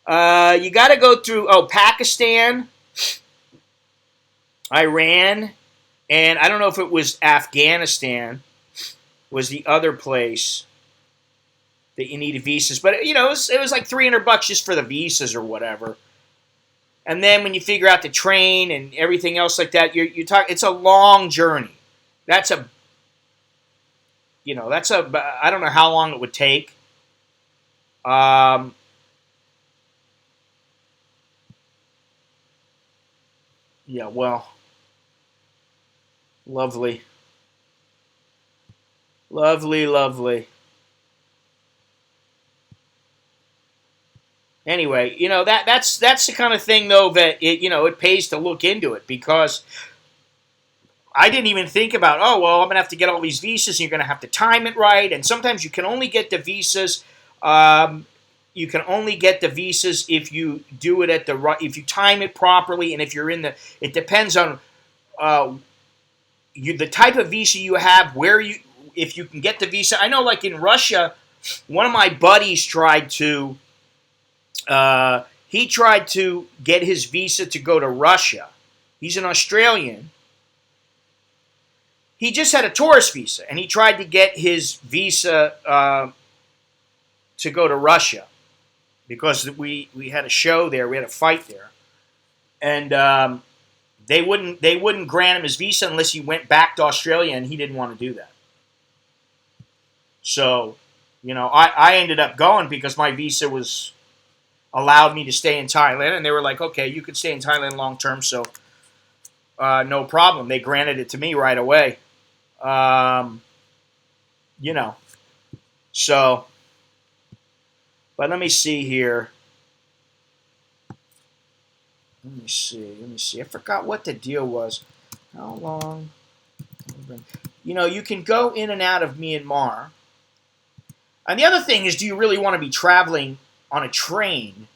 You got to go through, Pakistan, Iran, and I don't know if it was Afghanistan was the other place that you needed visas. But, it was like $300 just for the visas or whatever. And then when you figure out the train and everything else like that, it's a long journey. I don't know how long it would take. Yeah, well, lovely. Lovely, lovely. Anyway, that's the kind of thing though that it pays to look into it, because I didn't even think about, oh, well, I'm going to have to get all these visas, and you're going to have to time it right, and sometimes you can only get the visas if you do it at the right, if you time it properly, and if you're in it depends on the type of visa you have, if you can get the visa. I know, like in Russia, one of my buddies tried to get his visa to go to Russia. He's an Australian. He just had a tourist visa, and he tried to get his visa to go to Russia. because we had a show there, we had a fight there, and they wouldn't grant him his visa unless he went back to Australia, and he didn't want to do that. So, I ended up going because my visa was allowed me to stay in Thailand, and they were like, okay, you could stay in Thailand long term, so no problem. They granted it to me right away. Um, you know, so, but let me see here. Let me see. I forgot what the deal was. How long? You can go in and out of Myanmar. And the other thing is, do you really want to be traveling on a train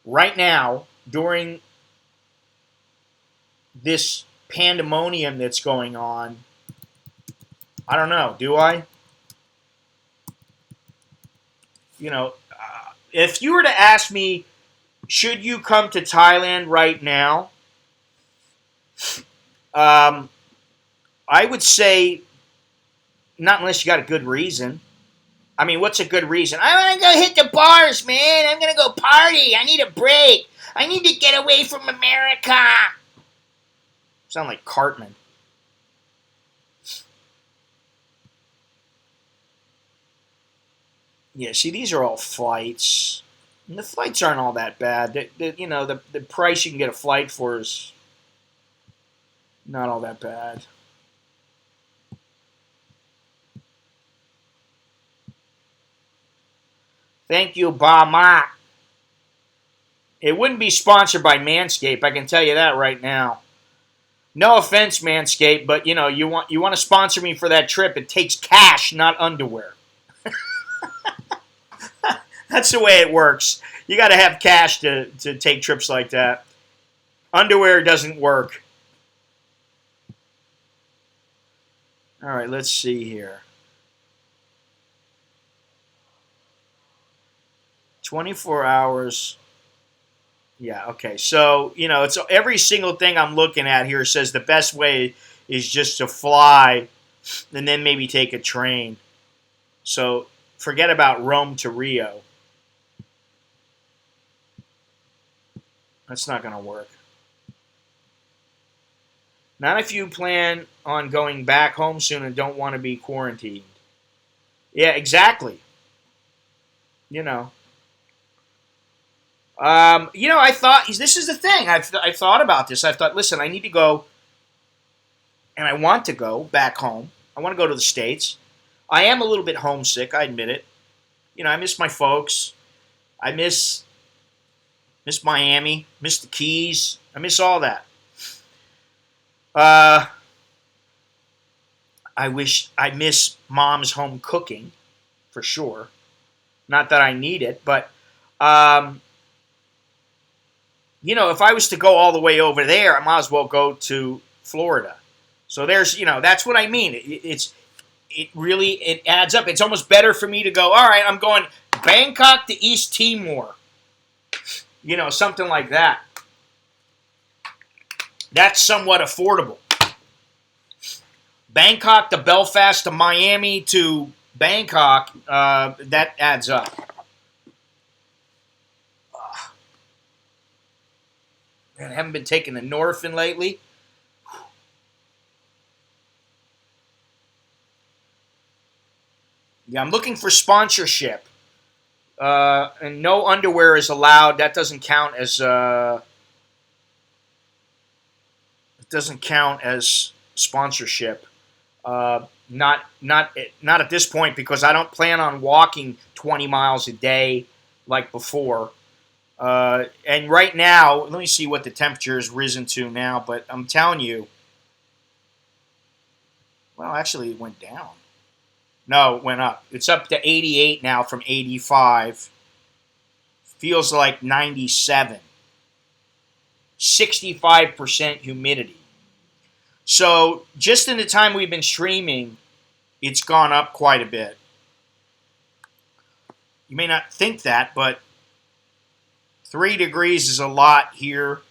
right now during this pandemonium that's going on? I don't know. Do I? If you were to ask me, should you come to Thailand right now? I would say not unless you got a good reason. I mean, what's a good reason? I want to go hit the bars, man. I'm going to go party. I need a break. I need to get away from America. Sound like Cartman. Yeah, see, these are all flights. And the flights aren't all that bad. The price you can get a flight for is not all that bad. Thank you, Bama. It wouldn't be sponsored by Manscaped, I can tell you that right now. No offense, Manscaped, but you want to sponsor me for that trip. It takes cash, not underwear. That's the way it works. You got to have cash to take trips like that. Underwear doesn't work. All right, let's see here. 24 hours. Yeah, okay. So, it's every single thing I'm looking at here says the best way is just to fly and then maybe take a train. So, forget about Rome to Rio. That's not going to work. Not if you plan on going back home soon and don't want to be quarantined. Yeah, exactly. I thought, this is the thing. I've thought about this. I've thought, listen, I need to go, and I want to go back home. I want to go to the States. I am a little bit homesick, I admit it. I miss my folks. I miss Miami, miss the Keys. I miss all that. I miss Mom's home cooking, for sure. Not that I need it, but if I was to go all the way over there, I might as well go to Florida. So there's, that's what I mean. It really adds up. It's almost better for me to go, all right, I'm going Bangkok to East Timor. Something like that. That's somewhat affordable. Bangkok to Belfast to Miami to Bangkok, that adds up. Man, I haven't been taking the Norphin lately. Yeah, I'm looking for sponsorship. And no underwear is allowed. That doesn't count as sponsorship. Not at this point, because I don't plan on walking 20 miles a day like before. And right now, let me see what the temperature has risen to now, but I'm telling you, well, actually it went down. No, it went up. It's up to 88 now from 85. Feels like 97. 65% humidity. So just in the time we've been streaming, it's gone up quite a bit. You may not think that, but 3 degrees is a lot here.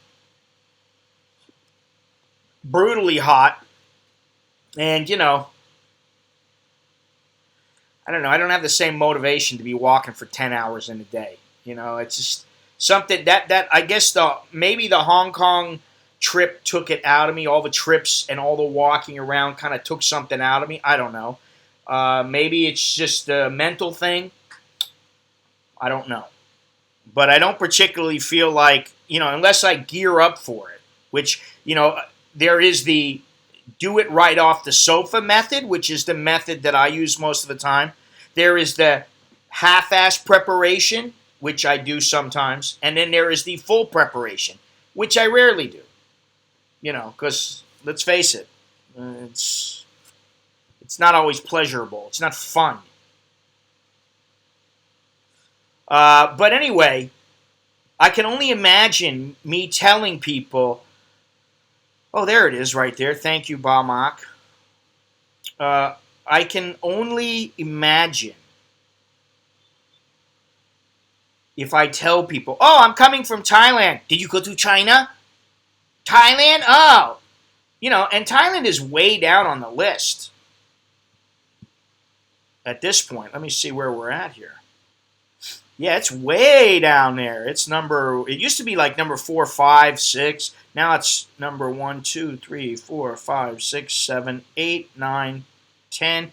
Brutally hot. And, I don't know. I don't have the same motivation to be walking for 10 hours in a day. It's just something that I guess maybe the Hong Kong trip took it out of me. All the trips and all the walking around kind of took something out of me. I don't know. Maybe it's just a mental thing. I don't know. But I don't particularly feel like, unless I gear up for it, which, there is the do it right off the sofa method, which is the method that I use most of the time. There is the half-ass preparation, which I do sometimes. And then there is the full preparation, which I rarely do. Because let's face it, it's not always pleasurable. It's not fun. But anyway, I can only imagine me telling people, oh, there it is right there. Thank you, Bamak. I can only imagine if I tell people, oh, I'm coming from Thailand. Did you go to China? Thailand? Oh. And Thailand is way down on the list at this point. Let me see where we're at here. Yeah, it's way down there. It used to be like number 4, 5, 6. Now it's number 1, 2, 3, 4, 5, 6, 7, 8, 9, 10,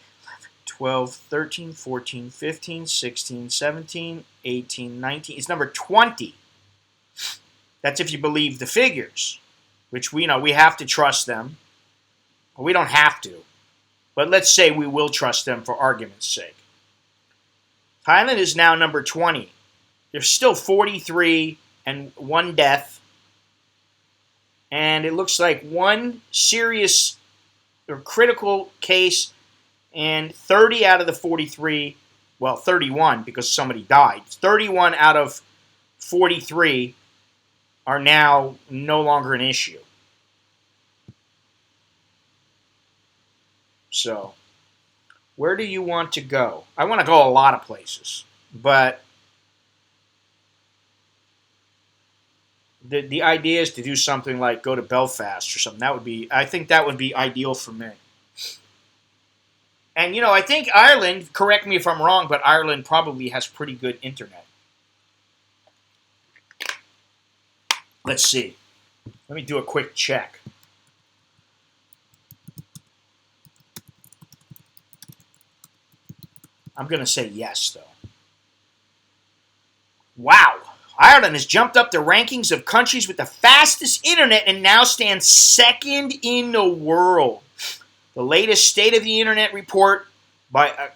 12, 13, 14, 15, 16, 17, 18, 19. It's number 20. That's if you believe the figures, which we have to trust them. We don't have to. But let's say we will trust them for argument's sake. Thailand is now number 20. There's still 43 and 1 death. And it looks like 1 serious or critical case and 30 out of the 43, well, 31 because somebody died. 31 out of 43 are now no longer an issue. So, where do you want to go? I want to go a lot of places, but the idea is to do something like go to Belfast or something. I think that would be ideal for me. And, I think Ireland, correct me if I'm wrong, but Ireland probably has pretty good internet. Let's see. Let me do a quick check. I'm going to say yes, though. Wow. Ireland has jumped up the rankings of countries with the fastest internet and now stands second in the world. The latest State of the Internet report by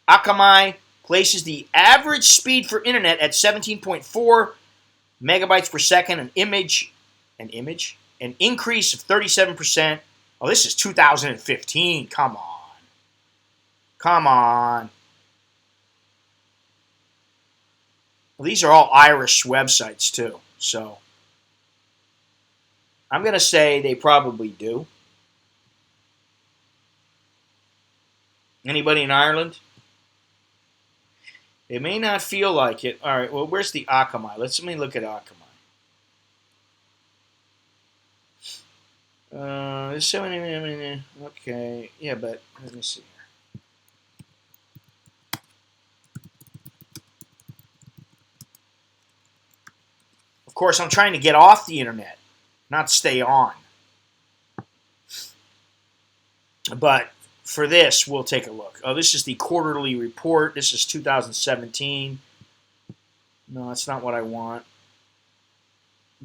Akamai places the average speed for internet at 17.4 megabytes per second, an increase of 37%. Oh, this is 2015. Come on. Well, these are all Irish websites, too. So, I'm going to say they probably do. Anybody in Ireland? It may not feel like it. All right, well, where's the Akamai? Let me look at Akamai. 70, okay, yeah, but let me see here. Of course, I'm trying to get off the internet, not stay on. But for this, we'll take a look. Oh, this is the quarterly report. This is 2017. No, that's not what I want.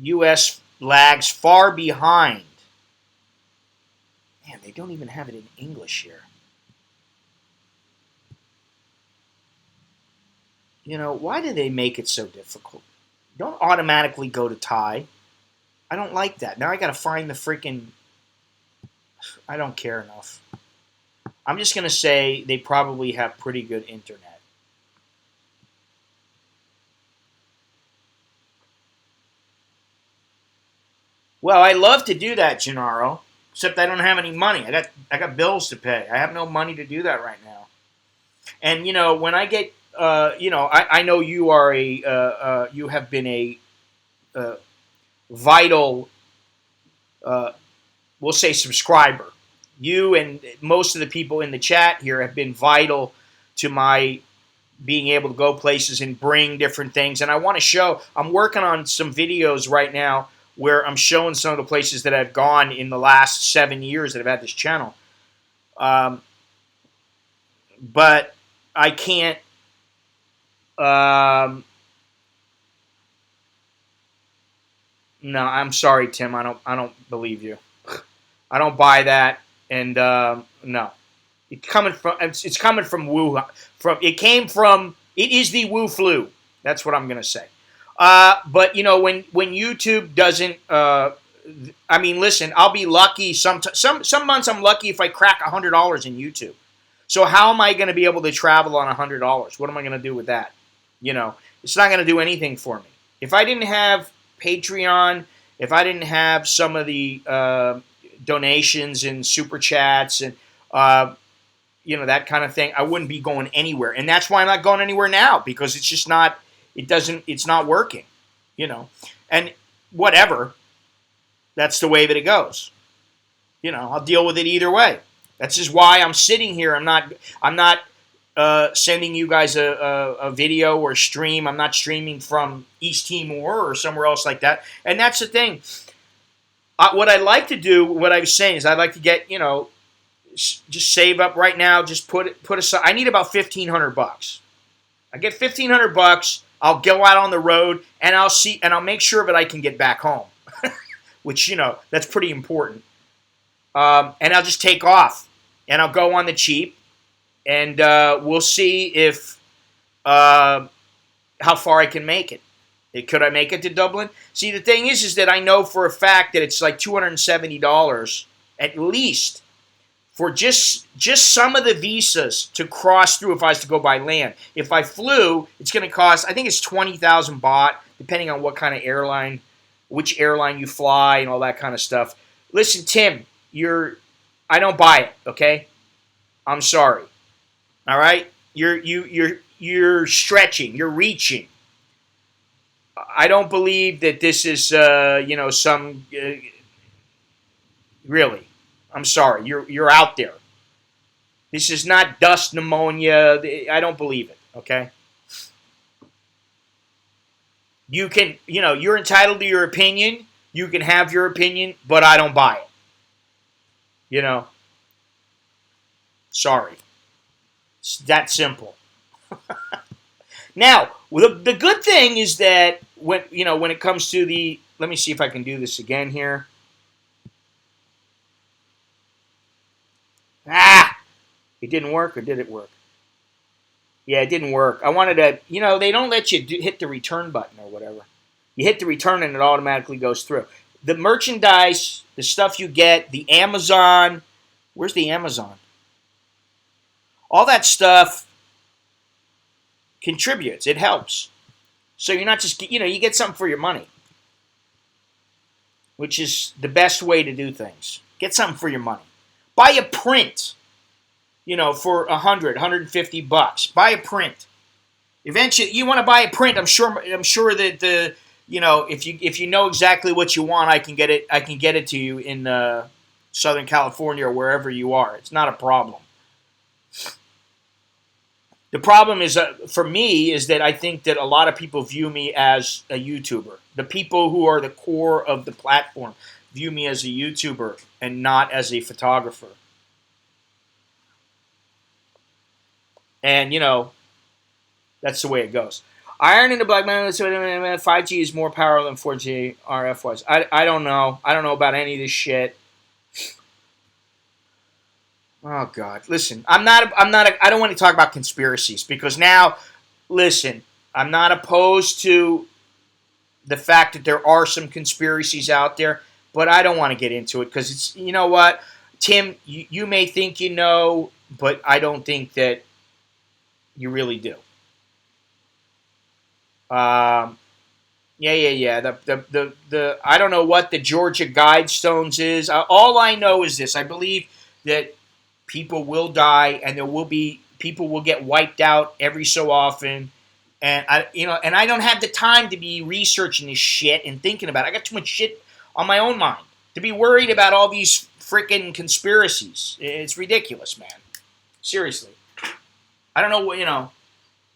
U.S. lags far behind. Man, they don't even have it in English here. Why do they make it so difficult? Don't automatically go to Thai. I don't like that. Now I got to find the freaking... I don't care enough. I'm just going to say they probably have pretty good internet. Well, I love to do that, Gennaro. Except I don't have any money. I got bills to pay. I have no money to do that right now. And when I get, I know you are you have been a vital, we'll say subscriber. You and most of the people in the chat here have been vital to my being able to go places and bring different things. And I want to show, I'm working on some videos right now where I'm showing some of the places that I've gone in the last 7 years that I've had this channel. But I can't, no, I'm sorry, Tim. I don't believe you. I don't buy that. And no, it's coming from Wuhan. It is the Wu flu. That's what I'm gonna say. But you know, when YouTube doesn't, I mean, listen, I'll be lucky. Some months I'm lucky if I crack $100 in YouTube. So how am I going to be able to travel on $100? What am I going to do with that? You know, it's not going to do anything for me. If I didn't have Patreon, if I didn't have some of the donations and super chats and you know, that kind of thing, I wouldn't be going anywhere. And that's why I'm not going anywhere now, because it's just not. It's not working. You know, and whatever. That's the way that it goes. You know, I'll deal with it either way. That's just why I'm sitting here. I'm not sending you guys a video or stream. I'm not streaming from East Timor or somewhere else like that. And that's the thing. What I like to do, what I was saying is, I'd like to get, you know, just save up right now. Just put aside. I need about $1,500. I get $1,500. I'll go out on the road and I'll make sure that I can get back home, which, you know, that's pretty important. And I'll just take off, and I'll go on the cheap, and we'll see if how far I can make it. Could I make it to Dublin? See, the thing is that I know for a fact that it's like $270 at least for just some of the visas to cross through if I was to go by land. If I flew, it's going to cost, I think it's 20,000 baht, depending on what kind of airline, which airline you fly, and all that kind of stuff. Listen, Tim. I don't buy it, okay? I'm sorry. All right? You're stretching, you're reaching. I don't believe that this is you know, some really. I'm sorry. You're out there. This is not dust pneumonia. I don't believe it, okay? You can, you know, you're entitled to your opinion. You can have your opinion, but I don't buy it. You know, sorry. It's that simple. Now, the good thing is that when it comes to the, let me see if I can do this again here. It didn't work, or did it work? Yeah, it didn't work. I wanted to, you know, they don't let you hit the return button or whatever. You hit the return and it automatically goes through. The merchandise, the stuff you get, the Amazon, where's the Amazon? All that stuff contributes. It helps. So you're not just, you know, you get something for your money, which is the best way to do things. Get something for your money. Buy a print, you know, for $150. Buy a print. Eventually, you want to buy a print. I'm sure that the, you know, if you know exactly what you want, I can get it to you in Southern California or wherever you are. It's not a problem. The problem is, for me, is that I think that a lot of people view me as a YouTuber. The people who are the core of the platform view me as a YouTuber and not as a photographer. And, you know, that's the way it goes. Iron in the black man, 5G is more powerful than 4G RF was. I don't know. I don't know about any of this shit. Oh God! Listen, I don't want to talk about conspiracies because now, listen, I'm not opposed to the fact that there are some conspiracies out there, but I don't want to get into it because it's, you know what, Tim, you may think you know, but I don't think that you really do. Yeah. The I don't know what the Georgia Guidestones is. All I know is this: I believe that people will die, and people will get wiped out every so often. And I don't have the time to be researching this shit and thinking about it. I got too much shit on my own mind to be worried about all these freaking conspiracies. It's ridiculous, man. Seriously. I don't know what,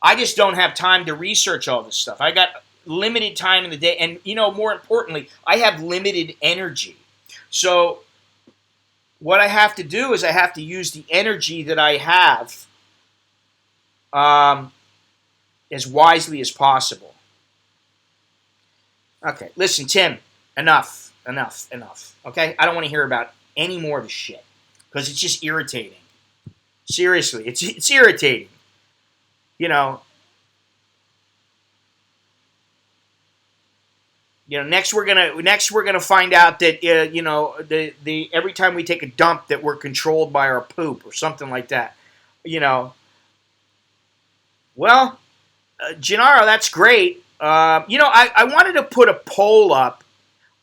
I just don't have time to research all this stuff. I got limited time in the day, and more importantly, I have limited energy. So what I have to do is I have to use the energy that I have as wisely as possible. Okay, listen, Tim, enough. Okay, I don't want to hear about any more of this shit because it's just irritating. Seriously, it's irritating. Next we're gonna find out that the every time we take a dump that we're controlled by our poop or something like that. Well, Gennaro, that's great. I wanted to put a poll up.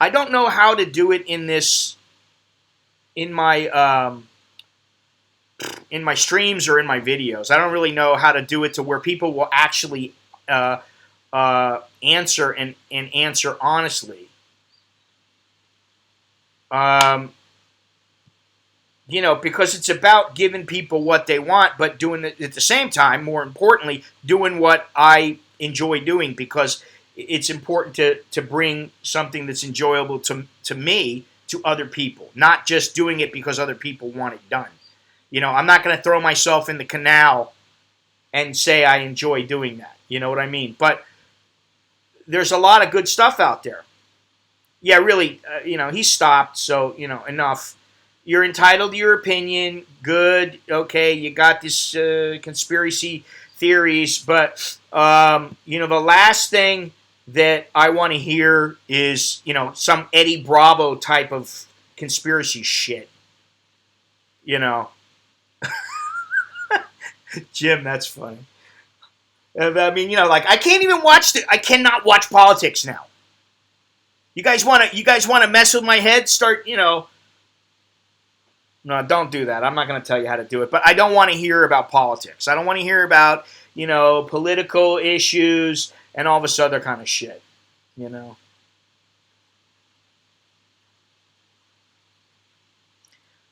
I don't know how to do it in my streams or in my videos. I don't really know how to do it to where people will actually answer and answer honestly. Because it's about giving people what they want, but doing it at the same time, more importantly, doing what I enjoy doing, because it's important to bring something that's enjoyable to me to other people, not just doing it because other people want it done. I'm not going to throw myself in the canal and say I enjoy doing that. You know what I mean? But there's a lot of good stuff out there. Yeah, really, he stopped, so, enough. You're entitled to your opinion. Good. Okay, you got this conspiracy theories, but, the last thing that I want to hear is, some Eddie Bravo type of conspiracy shit. Jim, that's funny. I mean, I can't even I cannot watch politics now. You guys want to mess with my head? No, don't do that. I'm not going to tell you how to do it, but I don't want to hear about politics. I don't want to hear about, political issues and all this other kind of shit,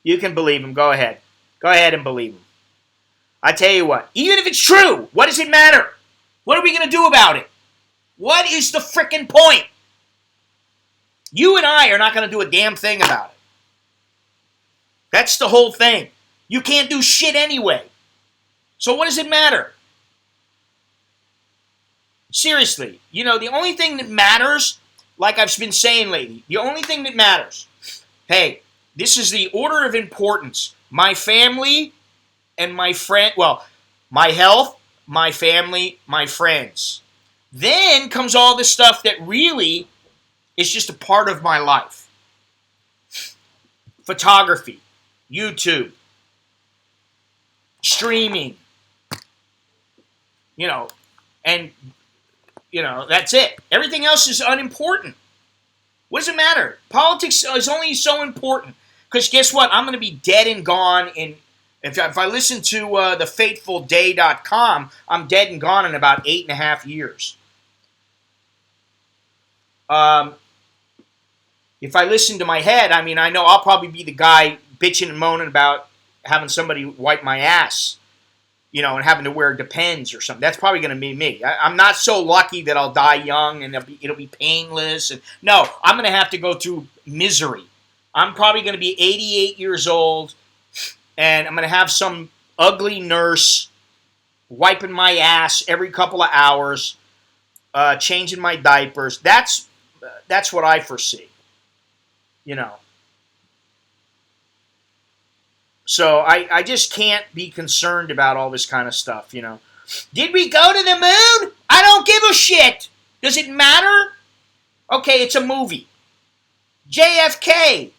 You can believe him. Go ahead. Go ahead and believe him. I tell you what, even if it's true, what does it matter? What are we going to do about it? What is the frickin' point? You and I are not going to do a damn thing about it. That's the whole thing. You can't do shit anyway. So what does it matter? Seriously, the only thing that matters, like I've been saying lately, the only thing that matters, hey, this is the order of importance. My family and my friend, my health, my family, my friends. Then comes all this stuff that really is just a part of my life. Photography, YouTube, streaming, and, that's it. Everything else is unimportant. What does it matter? Politics is only so important. Because guess what? I'm going to be dead and gone if I listen to thefaithfulday.com, I'm dead and gone in about 8.5 years. If I listen to my head, I mean, I know I'll probably be the guy bitching and moaning about having somebody wipe my ass, and having to wear Depends or something. That's probably going to be me. I'm not so lucky that I'll die young and it'll be painless. No, I'm going to have to go through misery. I'm probably going to be 88 years old, and I'm going to have some ugly nurse wiping my ass every couple of hours, changing my diapers. That's what I foresee, So I just can't be concerned about all this kind of stuff, Did we go to the moon? I don't give a shit. Does it matter? Okay, it's a movie. JFK.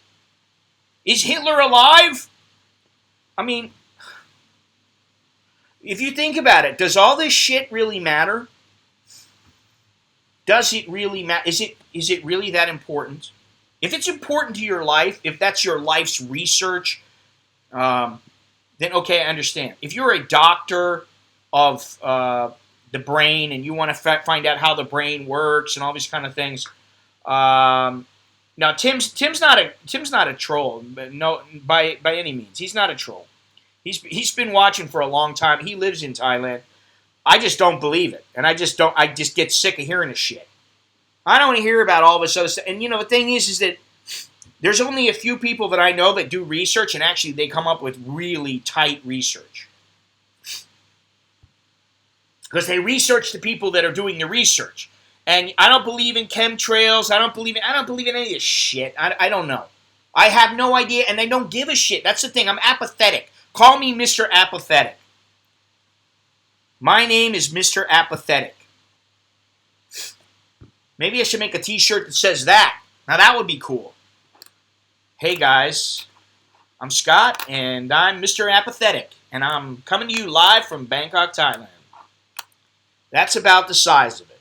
Is Hitler alive? I mean, if you think about it, does all this shit really matter? Does it really matter? Is it really that important? If it's important to your life, if that's your life's research, then okay, I understand. If you're a doctor of the brain and you want to find out how the brain works and all these kind of things, now Tim's not a troll, but no, by any means, he's not a troll. He's been watching for a long time. He lives in Thailand. I just don't believe it. And I just get sick of hearing this shit. I don't want to hear about all this other stuff. And the thing is that there's only a few people that I know that do research, and actually they come up with really tight research. Because they research the people that are doing the research. And I don't believe in chemtrails. I don't believe in any of this shit. I don't know. I have no idea, and I don't give a shit. That's the thing. I'm apathetic. Call me Mr. Apathetic. My name is Mr. Apathetic. Maybe I should make a t-shirt that says that. Now that would be cool. Hey guys, I'm Scott, and I'm Mr. Apathetic, and I'm coming to you live from Bangkok, Thailand. That's about the size of it.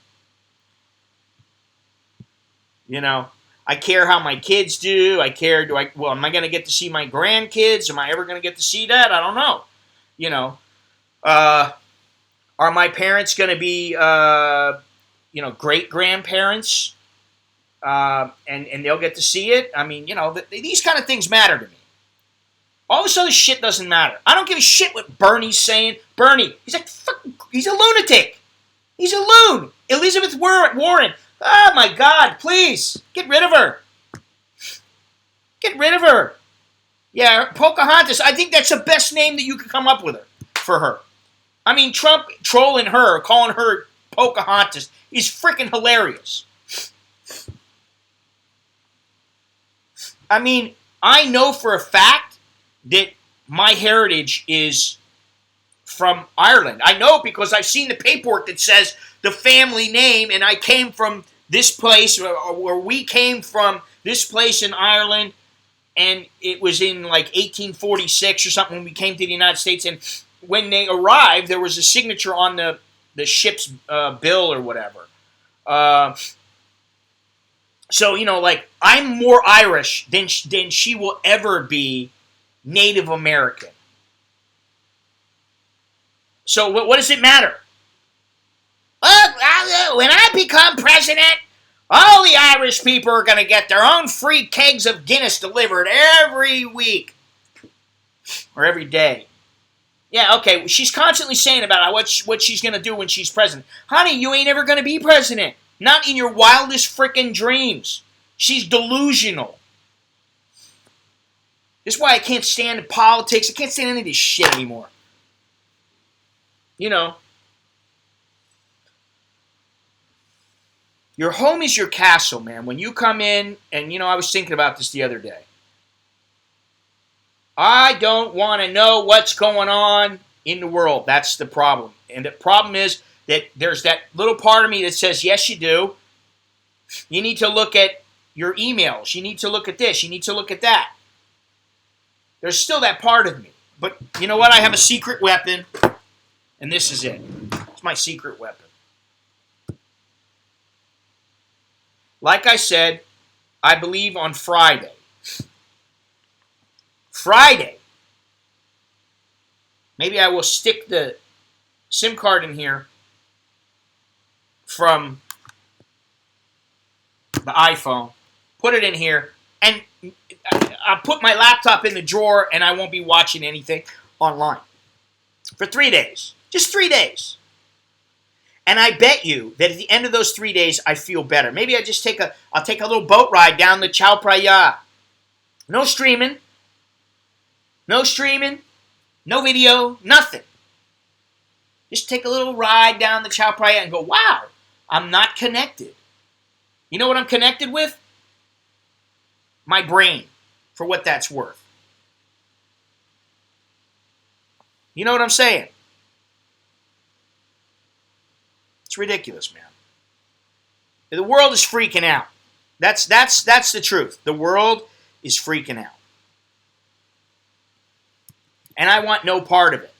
I care how my kids do. I care, am I going to get to see my grandkids? Am I ever going to get to see that? I don't know. Are my parents going to be, great-grandparents? And they'll get to see it? I mean, these kind of things matter to me. All this other shit doesn't matter. I don't give a shit what Bernie's saying. Bernie, he's a lunatic. He's a loon. Elizabeth Warren. Oh, my God, please. Get rid of her. Get rid of her. Yeah, Pocahontas. I think that's the best name that you could come up with for her. I mean, Trump trolling her, calling her Pocahontas, is freaking hilarious. I mean, I know for a fact that my heritage is from Ireland. I know because I've seen the paperwork that says the family name, and I came from this place, or we came from this place in Ireland, and it was in like 1846 or something when we came to the United States, and when they arrived, there was a signature on the ship's bill or whatever. So, I'm more Irish than she will ever be Native American. So what does it matter? When I become president, all the Irish people are going to get their own free kegs of Guinness delivered every week. Or every day. Yeah, okay, she's constantly saying about what she's going to do when she's president. Honey, you ain't ever going to be president. Not in your wildest frickin' dreams. She's delusional. This is why I can't stand politics. I can't stand any of this shit anymore. Your home is your castle, man. When you come in, and I was thinking about this the other day. I don't want to know what's going on in the world. That's the problem. And the problem is that there's that little part of me that says, yes, you do. You need to look at your emails. You need to look at this. You need to look at that. There's still that part of me. But you know what? I have a secret weapon, and this is it. It's my secret weapon. Like I said, I believe on Friday. Friday. Maybe I will stick the SIM card in here from the iPhone, put it in here, and I'll put my laptop in the drawer, and I won't be watching anything online for 3 days. Just 3 days. And I bet you that at the end of those 3 days, I feel better. Maybe I'll take a little boat ride down the Chao Phraya. No streaming. No streaming. No video. Nothing. Just take a little ride down the Chao Phraya and go, wow, I'm not connected. You know what I'm connected with? My brain, for what that's worth. You know what I'm saying? It's ridiculous, man. The world is freaking out. That's the truth. The world is freaking out. And I want no part of it.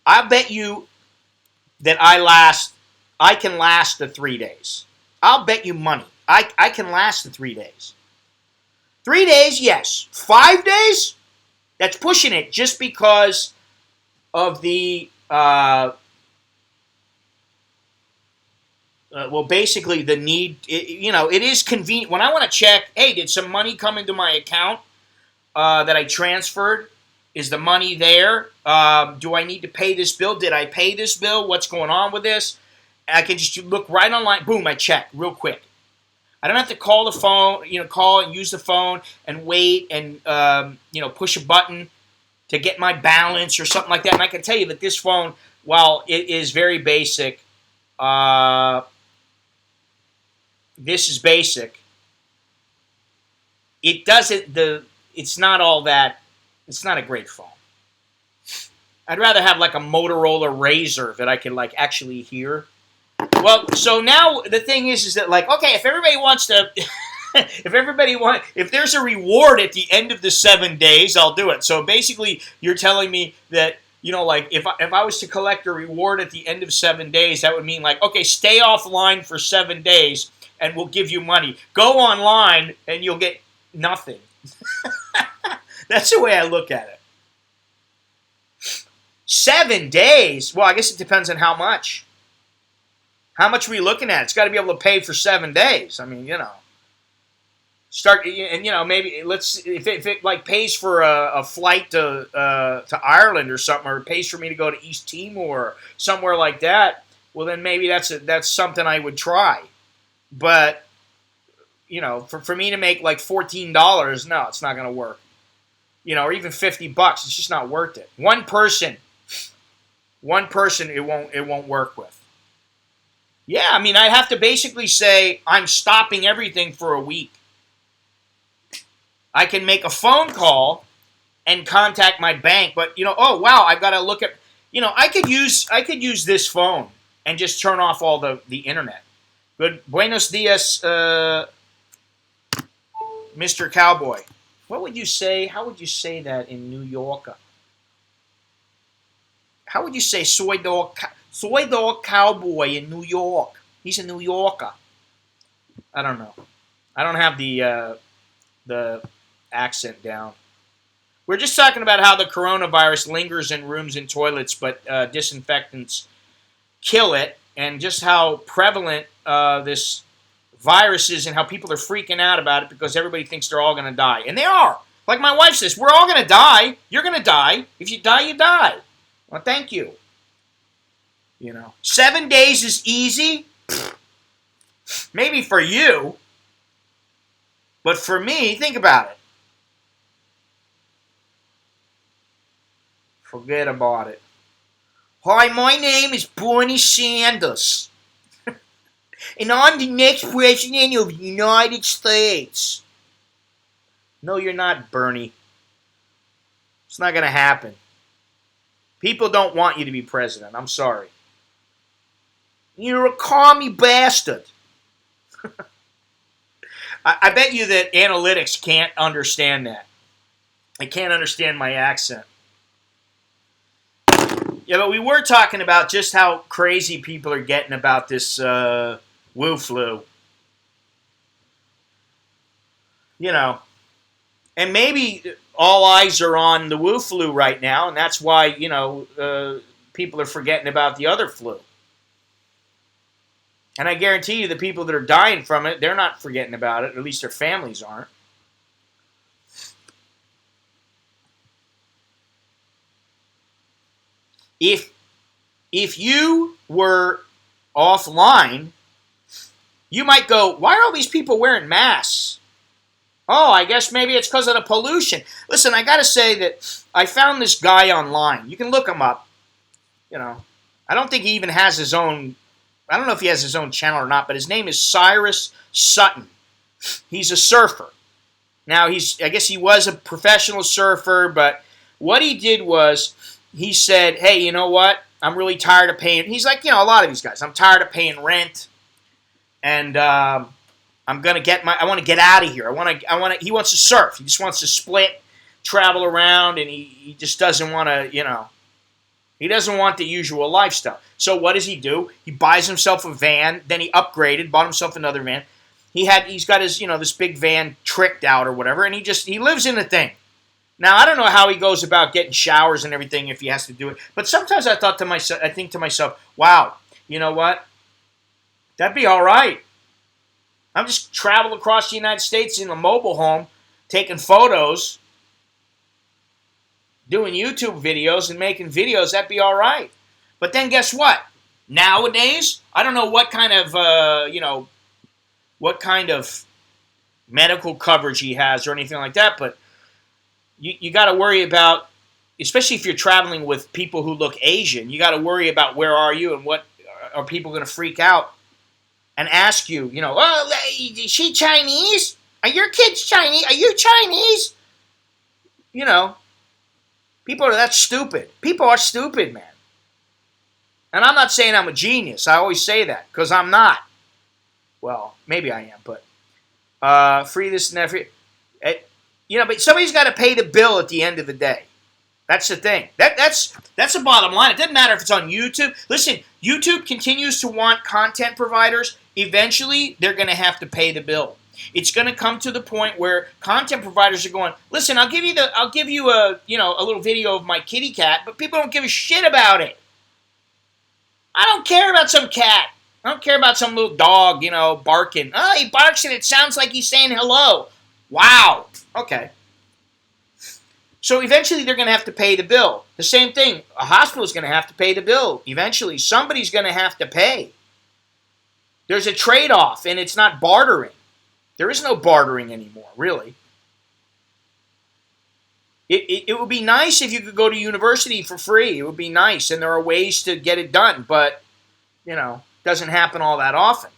I bet you that I can last the 3 days. I'll bet you money. I can last the 3 days. 3 days, yes. 5 days? That's pushing it just because of the, basically the need. It is convenient. When I want to check, hey, did some money come into my account that I transferred? Is the money there? Do I need to pay this bill? Did I pay this bill? What's going on with this? I can just look right online. Boom, I check real quick. I don't have to call the phone, call and use the phone and wait and, push a button to get my balance or something like that. And I can tell you that this phone, while it is very basic, this is basic. It doesn't, it's not all that, it's not a great phone. I'd rather have like a Motorola Razr that I can like actually hear. Well, so now the thing is that like, okay, if everybody wants to, if there's a reward at the end of the 7 days, I'll do it. So basically, you're telling me that, like if I was to collect a reward at the end of 7 days, that would mean like, okay, stay offline for 7 days and we'll give you money. Go online and you'll get nothing. That's the way I look at it. 7 days? Well, I guess it depends on how much. How much are we looking at? It's got to be able to pay for 7 days. I mean, start and maybe if it like pays for a flight to Ireland or something, or it pays for me to go to East Timor or somewhere like that. Well, then maybe that's something I would try. But for me to make like $14, no, it's not going to work. Or even $50, it's just not worth it. One person, it won't work with. Yeah, I mean, I'd have to basically say I'm stopping everything for a week. I can make a phone call and contact my bank, but oh wow, I've got to look at, I could use this phone and just turn off all the internet. Good, buenos dias, Mr. Cowboy. What would you say? How would you say that in New York? How would you say soy dog cowboy in New York? He's a New Yorker. I don't know. I don't have the accent down. We're just talking about how the coronavirus lingers in rooms and toilets, but disinfectants kill it, and just how prevalent this virus is and how people are freaking out about it because everybody thinks they're all going to die. And they are. Like my wife says, we're all going to die. You're going to die. If you die, you die. Well, thank you. 7 days is easy. Maybe for you. But for me, think about it. Forget about it. Hi, my name is Bernie Sanders. And I'm the next president of the United States. No, you're not, Bernie. It's not going to happen. People don't want you to be president. I'm sorry. You're a commie bastard. I bet you that analytics can't understand that. They can't understand my accent. Yeah, but we were talking about just how crazy people are getting about this Wu flu. And maybe all eyes are on the Wu flu right now, and that's why, people are forgetting about the other flu. And I guarantee you the people that are dying from it, they're not forgetting about it, or at least their families aren't. If you were offline, you might go, why are all these people wearing masks? Oh, I guess maybe it's because of the pollution. Listen, I got to say that I found this guy online. You can look him up. I don't think he even has his own, I don't know if he has his own channel or not, but his name is Cyrus Sutton. He's a surfer. Now, I guess he was a professional surfer, but what he did was he said, hey, you know what? I'm really tired of paying. He's like, a lot of these guys. I'm tired of paying rent, and I'm gonna I want to get out of here. He wants to surf. He just wants to split, travel around, and he just doesn't want to, he doesn't want the usual lifestyle. So what does he do? He buys himself a van. Then he upgraded, bought himself another van. He's got his, this big van tricked out or whatever, and he lives in the thing. Now, I don't know how he goes about getting showers and everything if he has to do it, but sometimes I think to myself, wow, you know what? That'd be all right. I'm just traveling across the United States in a mobile home, taking photos, doing YouTube videos and making videos, that'd be all right. But then guess what? Nowadays, I don't know what kind of, what kind of medical coverage he has or anything like that, but you got to worry about, especially if you're traveling with people who look Asian, you got to worry about where are you and what are people going to freak out and ask you, oh, is she Chinese? Are your kids Chinese? Are you Chinese? People are that stupid. People are stupid, man. And I'm not saying I'm a genius. I always say that because I'm not. Well, maybe I am, but free this and that. Free, but somebody's got to pay the bill at the end of the day. That's the thing. That's the bottom line. It doesn't matter if it's on YouTube. Listen, YouTube continues to want content providers. Eventually, they're going to have to pay the bill. It's going to come to the point where content providers are going, listen, I'll give you a little video of my kitty cat, but people don't give a shit about it. I don't care about some cat. I don't care about some little dog, barking. Oh, he barks and it sounds like he's saying hello. Wow. Okay. So eventually they're going to have to pay the bill. The same thing. A hospital is going to have to pay the bill. Eventually somebody's going to have to pay. There's a trade-off, and it's not bartering. There is no bartering anymore, really. It would be nice if you could go to university for free. It would be nice, and there are ways to get it done, but, doesn't happen all that often.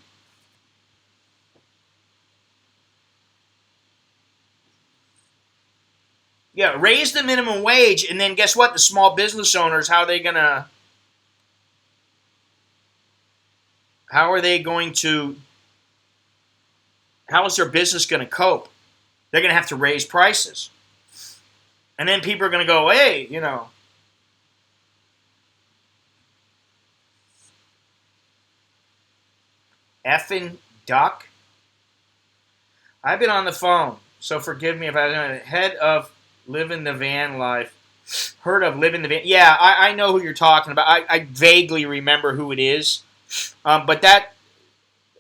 Yeah, raise the minimum wage, and then guess what? The small business owners, how are they going to, how is their business going to cope? They're going to have to raise prices. And then people are going to go, hey, effing duck. I've been on the phone, so forgive me if I don't. Head of living the van life. Heard of living the van? Yeah, I know who you're talking about. I vaguely remember who it is. But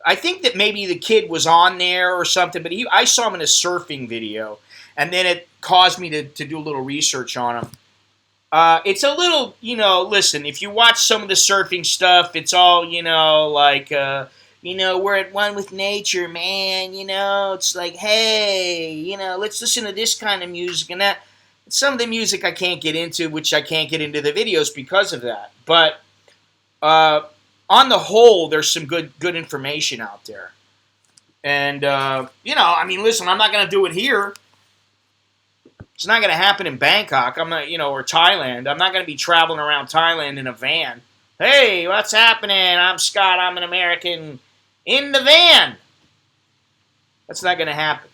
I think that maybe the kid was on there or something, but I saw him in a surfing video, and then it caused me to do a little research on him. It's a little, listen, if you watch some of the surfing stuff, it's all, like, we're at one with nature, man, it's like, hey, let's listen to this kind of music and that. Some of the music I can't get into, which I can't get into the videos because of that. But on the whole, there's some good information out there. And, listen, I'm not going to do it here. It's not going to happen in Bangkok. I'm not, or Thailand. I'm not going to be traveling around Thailand in a van. Hey, what's happening? I'm Scott. I'm an American in the van. That's not going to happen.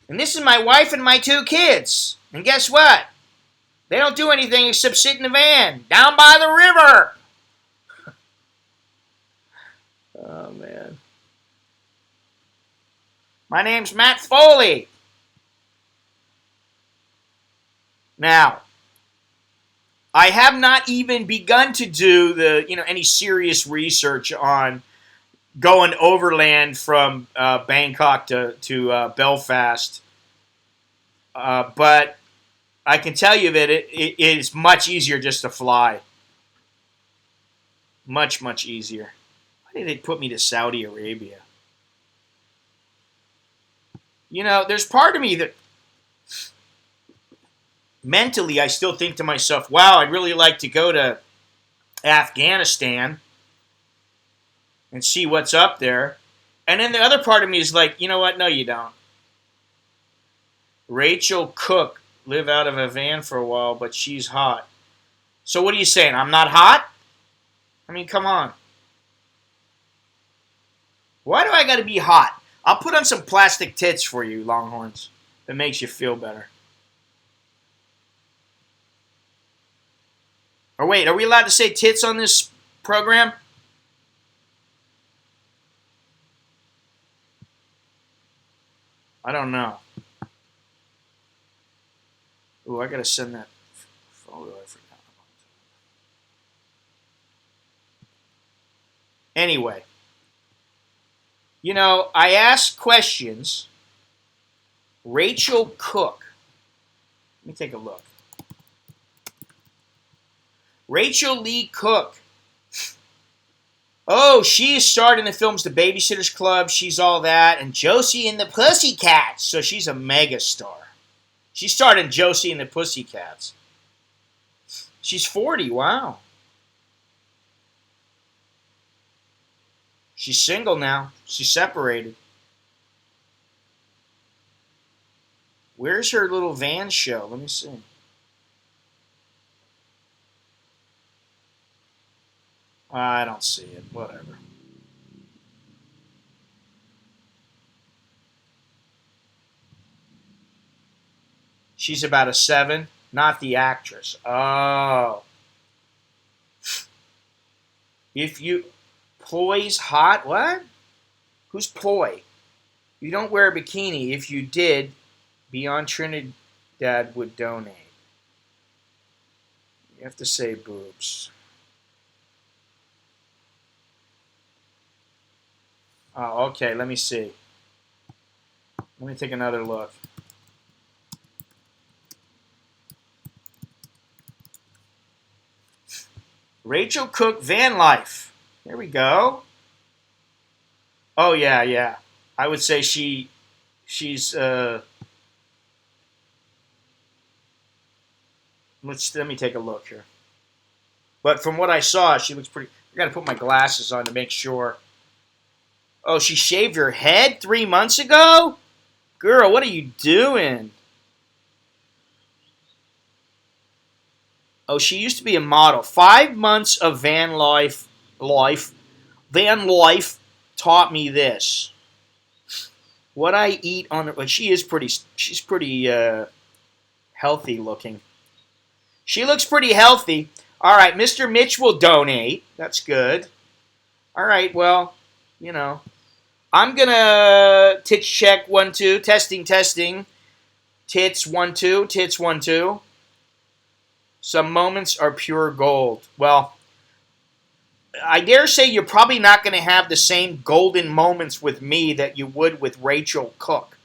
And this is my wife and my 2 kids. And guess what? They don't do anything except sit in the van down by the river. Oh, man. My name's Matt Foley. Now, I have not even begun to do any serious research on going overland from Bangkok to Belfast. But I can tell you that it is much easier just to fly. Much, much easier. Why did they put me to Saudi Arabia? There's part of me that mentally, I still think to myself, wow, I'd really like to go to Afghanistan and see what's up there. And then the other part of me is like, you know what? No, you don't. Rachel Cook lived out of a van for a while, but she's hot. So what are you saying? I'm not hot? I mean, come on. Why do I got to be hot? I'll put on some plastic tits for you, Longhorns. That makes you feel better. Or wait, are we allowed to say tits on this program? I don't know. Ooh, I gotta send that photo. I forgot about that. Anyway, I asked questions. Rachel Cook Let me take a look. Rachel Lee Cook. Oh, she is starred in the films The Babysitter's Club. She's all that. And Josie and the Pussycats. So she's a mega star. She starred in Josie and the Pussycats. She's 40. Wow. She's single now. She's separated. Where's her little van show? Let me see. I don't see it. Whatever. She's about a 7, not the actress. Oh. If you... Ploy's hot? What? Who's Ploy? You don't wear a bikini. If you did, Beyond Trinidad would donate. You have to say boobs. Oh, okay. Let me see. Let me take another look. Rachel Cook van life. There we go. Oh yeah, yeah. I would say she's let me take a look here. But from what I saw, she looks pretty. I got to put my glasses on to make sure. Oh, she shaved her head 3 months ago? Girl, what are you doing? Oh, she used to be a model. 5 months of van life taught me this. What I eat on the... Well, she's pretty healthy looking. She looks pretty healthy. All right, Mr. Mitch will donate. That's good. All right, well, you know. I'm going to tits check 1, 2. Testing, testing. Tits 1, 2. Tits 1, 2. Some moments are pure gold. Well, I dare say you're probably not going to have the same golden moments with me that you would with Rachel Cook.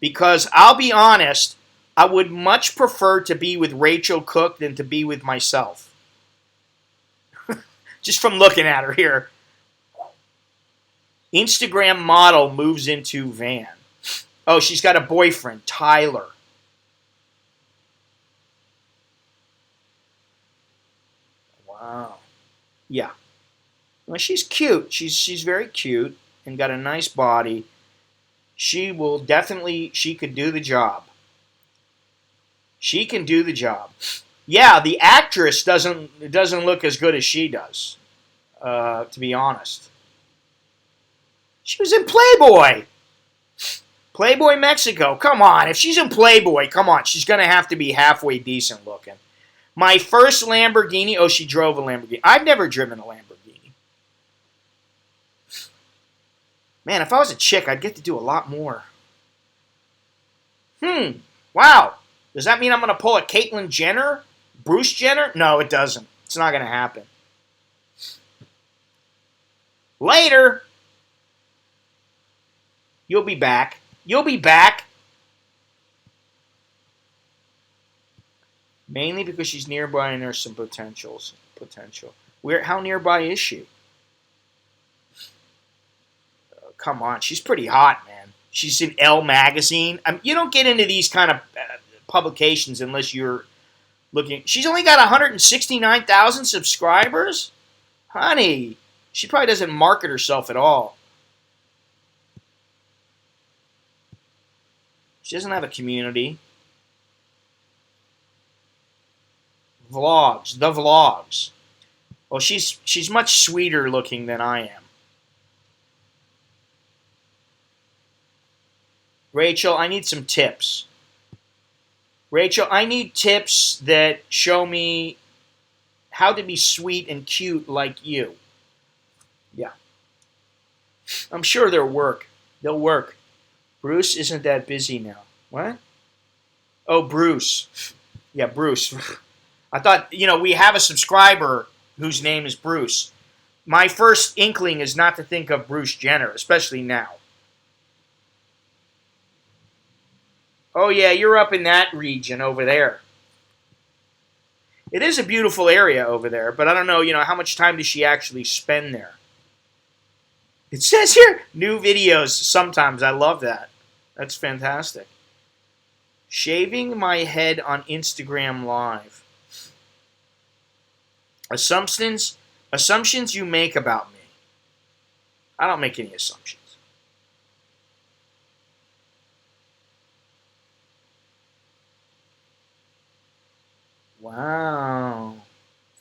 Because I'll be honest, I would much prefer to be with Rachel Cook than to be with myself. Just from looking at her here. Instagram model moves into van. Oh, she's got a boyfriend, Tyler. Wow. Yeah. Well, she's cute. She's very cute and got a nice body. She could do the job. She can do the job. Yeah, the actress doesn't look as good as she does, to be honest. She was in Playboy. Playboy Mexico. Come on. If she's in Playboy, come on. She's going to have to be halfway decent looking. My first Lamborghini. Oh, she drove a Lamborghini. I've never driven a Lamborghini. Man, if I was a chick, I'd get to do a lot more. Wow. Does that mean I'm going to pull a Caitlyn Jenner? Bruce Jenner? No, it doesn't. It's not going to happen. Later. You'll be back. You'll be back. Mainly because she's nearby and there's some potential. How nearby is she? Come on, she's pretty hot, man. She's in Elle magazine. You don't get into these kind of publications unless you're looking. She's only got 169,000 subscribers? Honey, she probably doesn't market herself at all. She doesn't have a community. Vlogs. The vlogs. Well, she's much sweeter looking than I am. Rachel, I need some tips. Rachel, I need tips that show me how to be sweet and cute like you. Yeah. I'm sure they'll work. They'll work. Bruce isn't that busy now. What? Oh, Bruce. Yeah, Bruce. I thought, we have a subscriber whose name is Bruce. My first inkling is not to think of Bruce Jenner, especially now. Oh, yeah, you're up in that region over there. It is a beautiful area over there, but I don't know, how much time does she actually spend there? It says here, new videos sometimes. I love that. That's fantastic. Shaving my head on Instagram Live. Assumptions you make about me. I don't make any assumptions. Wow.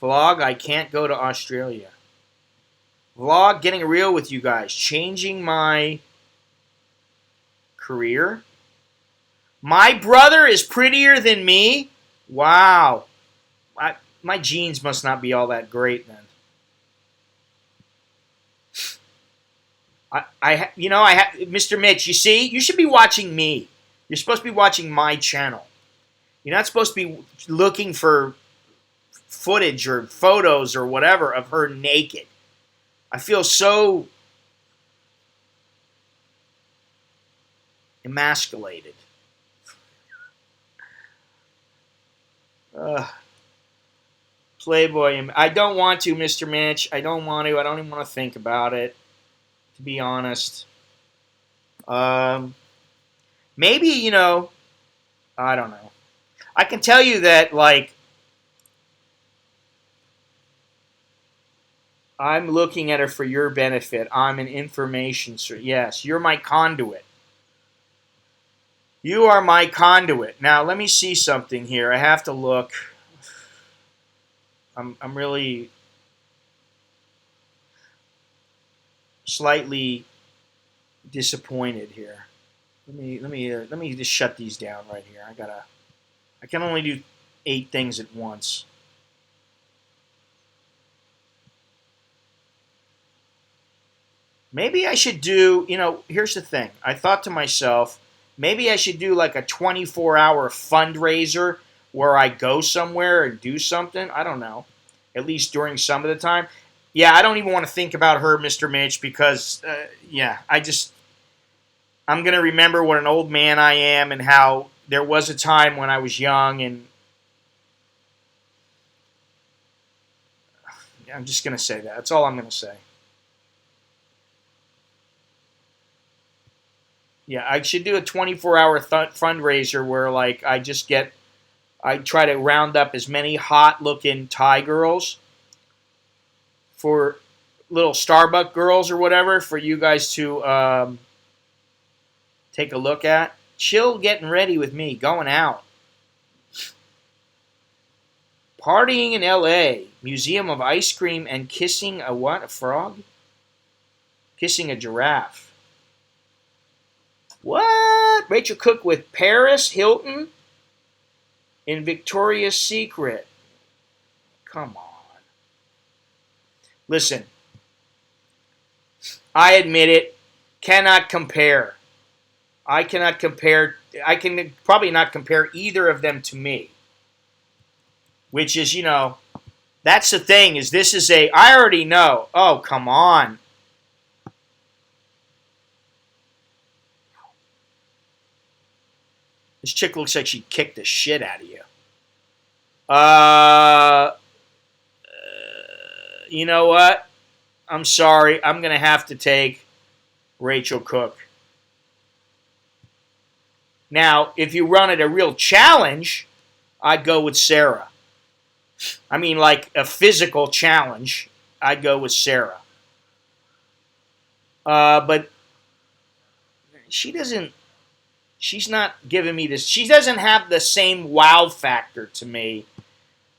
Vlog, I can't go to Australia. Vlog, getting real with you guys. Changing my career. My brother is prettier than me? Wow. My genes must not be all that great then. Mr. Mitch, you see? You should be watching me. You're supposed to be watching my channel. You're not supposed to be looking for footage or photos or whatever of her naked. I feel so emasculated. Playboy. I don't want to, Mr. Mitch. I don't want to. I don't even want to think about it, to be honest. Maybe, I don't know. I can tell you that, like, I'm looking at her for your benefit. I'm an information source. Yes, you're my conduit. You are my conduit. Now, let me see something here. I have to look. I'm really slightly disappointed here. Let me just shut these down right here. I can only do 8 things at once. Maybe I should do, here's the thing. I thought to myself, maybe I should do like a 24-hour fundraiser where I go somewhere and do something. I don't know. At least during some of the time. Yeah, I don't even want to think about her, Mr. Mitch, because, I'm going to remember what an old man I am and how there was a time when I was young, and I'm just going to say that. That's all I'm going to say. Yeah, I should do a 24-hour fundraiser where, like, I try to round up as many hot-looking Thai girls for little Starbucks girls or whatever for you guys to take a look at. Chill getting ready with me, going out. Partying in L.A., Museum of Ice Cream and kissing a what? A frog? Kissing a giraffe. What? Rachel Cook with Paris Hilton in Victoria's Secret. Come on. Listen, I admit it, cannot compare. I cannot compare. I can probably not compare either of them to me. Which is, that's the thing, is this is I already know. Oh, come on. This chick looks like she kicked the shit out of you. You know what? I'm sorry. I'm going to have to take Rachel Cook. Now, if you run it a real challenge, I'd go with Sarah. I mean, like a physical challenge, I'd go with Sarah. But she's not giving me this. She doesn't have the same wow factor to me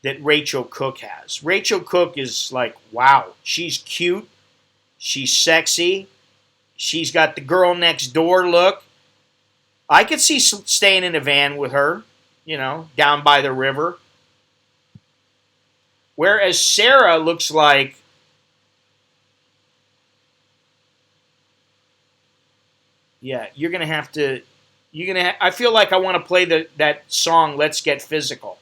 that Rachel Cook has. Rachel Cook is like, wow, she's cute, she's sexy, she's got the girl next door look. I could see staying in a van with her, down by the river. Whereas Sarah looks like, yeah, you're going to have to, I feel like I want to play that song, Let's Get Physical.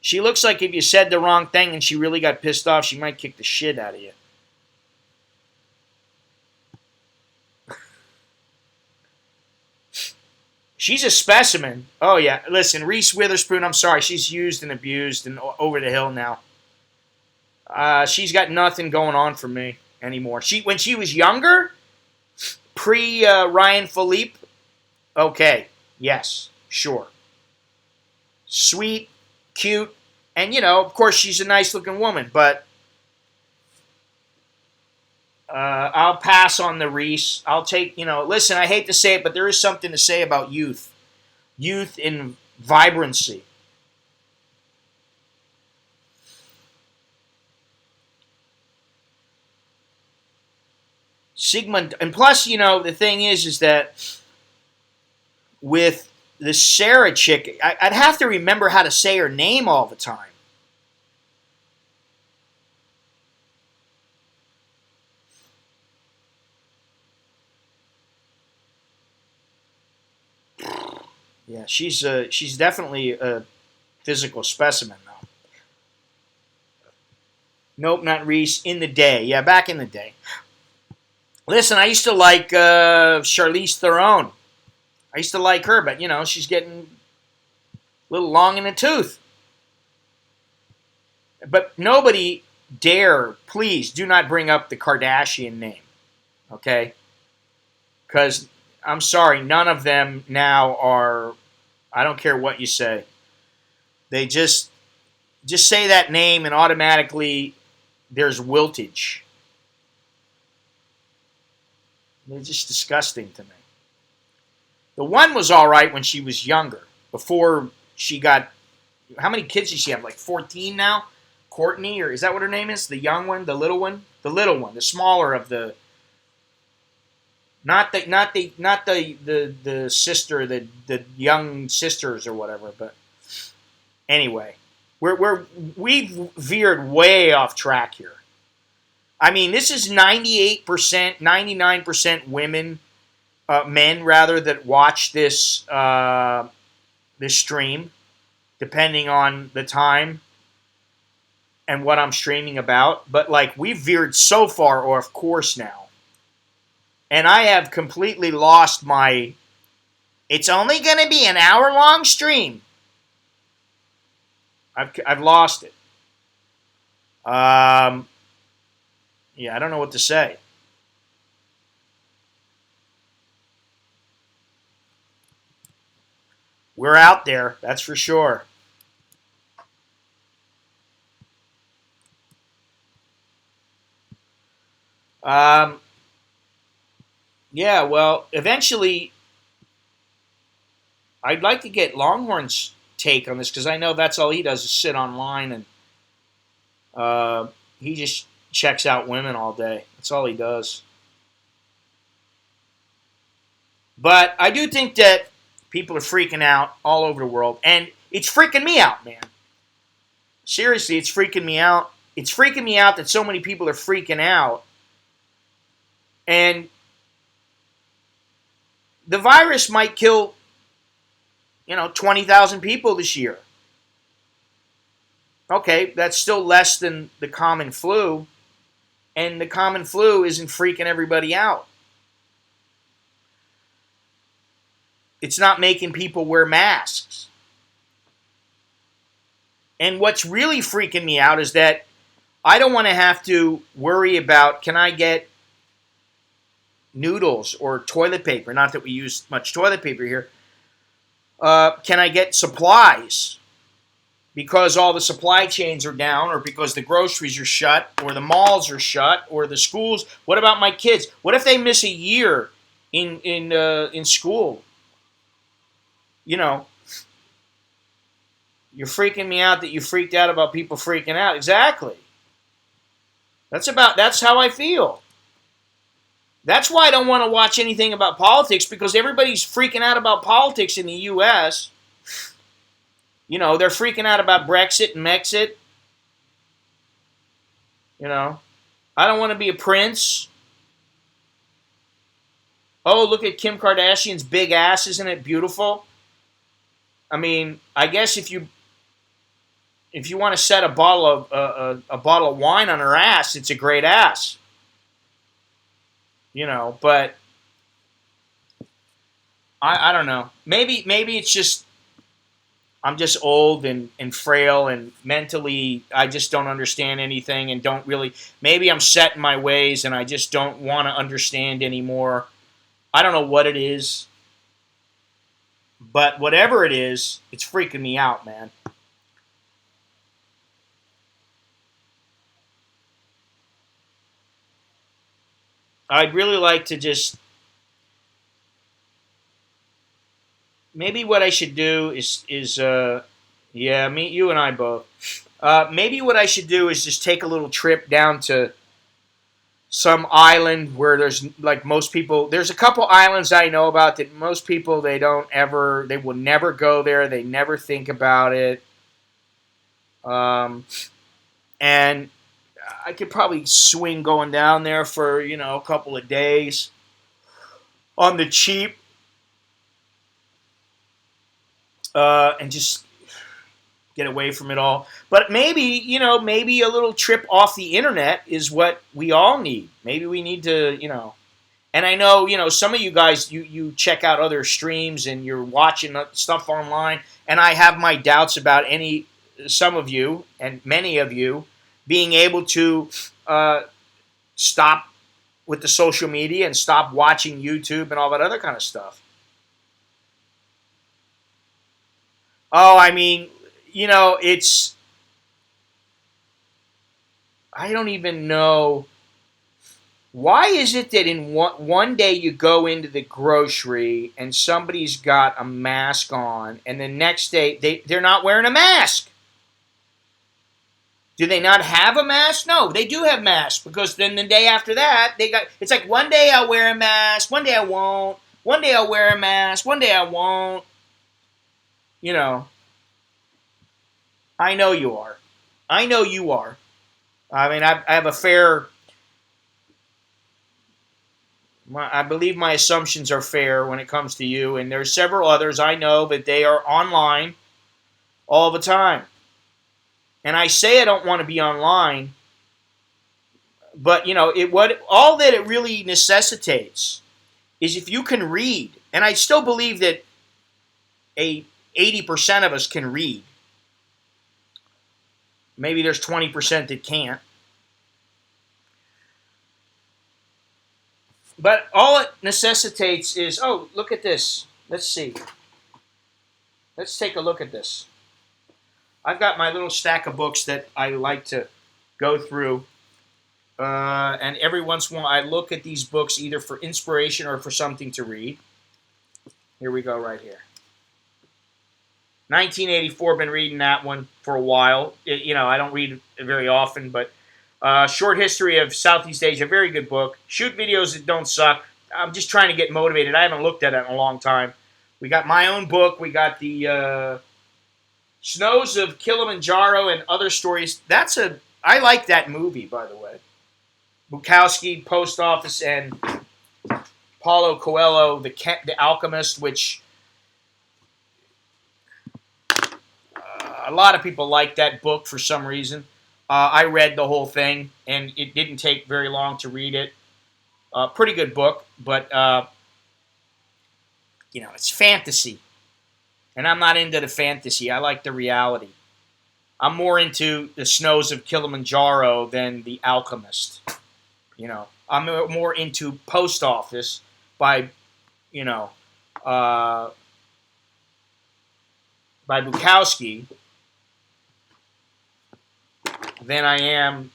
She looks like if you said the wrong thing and she really got pissed off, she might kick the shit out of you. She's a specimen. Oh, yeah. Listen, Reese Witherspoon, I'm sorry. She's used and abused and over the hill now. She's got nothing going on for me anymore. When she was younger, pre-Ryan Philippe, okay, yes, sure. Sweet, cute, and, of course, she's a nice-looking woman, but I'll pass on the Reese. I'll take, listen, I hate to say it, but there is something to say about youth. Youth and vibrancy. Sigmund, and plus, the thing is that with the Sarah chick, I'd have to remember how to say her name all the time. Yeah, she's definitely a physical specimen, though. Nope, not Reese. In the day, yeah, back in the day. Listen, I used to like Charlize Theron. I used to like her, but she's getting a little long in the tooth. But nobody dare, please, do not bring up the Kardashian name, okay? Because I'm sorry, none of them now are. I don't care what you say. They just say that name and automatically there's wiltage. They're just disgusting to me. The one was all right when she was younger, before she got. How many kids does she have? Like 14 now? Courtney, or is that what her name is? The young one, the little one, the smaller of the. Not the sister, the young sisters or whatever. But anyway, we've veered way off track here. I mean, this is 98%, 99% women, men rather, that watch this this stream, depending on the time and what I'm streaming about. But like, we've veered so far off course now. And I have completely lost my, it's only going to be an hour-long stream. I've lost it. Yeah, I don't know what to say. We're out there, that's for sure. Yeah, well, eventually, I'd like to get Longhorn's take on this, because I know that's all he does is sit online, and he just checks out women all day. That's all he does. But I do think that people are freaking out all over the world, and it's freaking me out, man. Seriously, it's freaking me out. It's freaking me out that so many people are freaking out. And the virus might kill, 20,000 people this year. Okay, that's still less than the common flu. And the common flu isn't freaking everybody out. It's not making people wear masks. And what's really freaking me out is that I don't want to have to worry about, can I get noodles or toilet paper? Not that we use much toilet paper here. Can I get supplies? Because all the supply chains are down, or because the groceries are shut, or the malls are shut, or the schools. What about my kids? What if they miss a year in school? You're freaking me out that you freaked out about people freaking out. Exactly. That's how I feel. That's why I don't want to watch anything about politics, because everybody's freaking out about politics in the U.S. They're freaking out about Brexit and Mexit. I don't want to be a prince. Oh, look at Kim Kardashian's big ass. Isn't it beautiful? I mean, I guess if you want to set a bottle of wine on her ass, it's a great ass. But I don't know. Maybe it's just I'm just old and frail and mentally I just don't understand anything and don't really. Maybe I'm set in my ways and I just don't want to understand anymore. I don't know what it is, but whatever it is, it's freaking me out, man. I'd really like to just maybe what I should do is yeah, me, you, and I both. Maybe what I should do is just take a little trip down to some island where there's like most people. There's a couple islands I know about that most people they will never go there. They never think about it. Um, and I could probably swing going down there for a couple of days on the cheap, and just get away from it all. But maybe a little trip off the internet is what we all need. Maybe we need to. And I know, some of you guys, you check out other streams and you're watching stuff online, and I have my doubts about some of you and many of you being able to stop with the social media and stop watching YouTube and all that other kind of stuff. Oh, I mean, it's I don't even know. Why is it that in one day you go into the grocery and somebody's got a mask on, and the next day they're not wearing a mask? Do they not have a mask? No, they do have masks, because then the day after that it's like one day I'll wear a mask, one day I won't, one day I'll wear a mask, one day I won't. You know, I know you are. I know you are. I mean, I have a fair. I believe my assumptions are fair when it comes to you, and there's several others I know that they are online all the time. And I say I don't want to be online, but what all that it really necessitates is if you can read, and I still believe that 80% of us can read. Maybe there's 20% that can't. But all it necessitates is, oh, look at this. Let's see. Let's take a look at this. I've got my little stack of books that I like to go through. And every once in a while I look at these books either for inspiration or for something to read. Here we go right here. 1984, been reading that one for a while. I don't read it very often, but Short History of Southeast Asia, very good book. Shoot videos that don't suck. I'm just trying to get motivated. I haven't looked at it in a long time. We got my own book. We got the Snows of Kilimanjaro and Other Stories. I like that movie, by the way. Bukowski, Post Office, and Paulo Coelho, the Alchemist, which a lot of people like that book for some reason. I read the whole thing, and it didn't take very long to read it. Pretty good book, but it's fantasy, and I'm not into the fantasy. I like the reality. I'm more into the Snows of Kilimanjaro than the Alchemist. I'm more into Post Office by Bukowski than I am,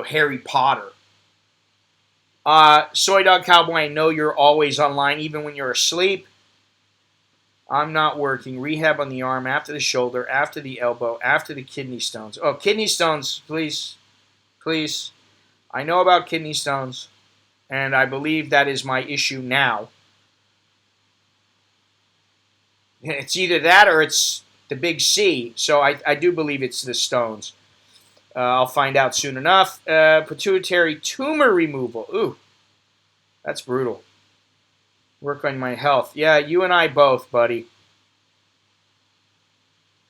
Harry Potter. Soy Dog Cowboy, I know you're always online, even when you're asleep. I'm not working. Rehab on the arm, after the shoulder, after the elbow, after the kidney stones. Oh, kidney stones, please. Please. I know about kidney stones, and I believe that is my issue now. It's either that or it's the big C, so I do believe it's the stones. I'll find out soon enough. Pituitary tumor removal. Ooh, that's brutal. Work on my health. Yeah, you and I both, buddy.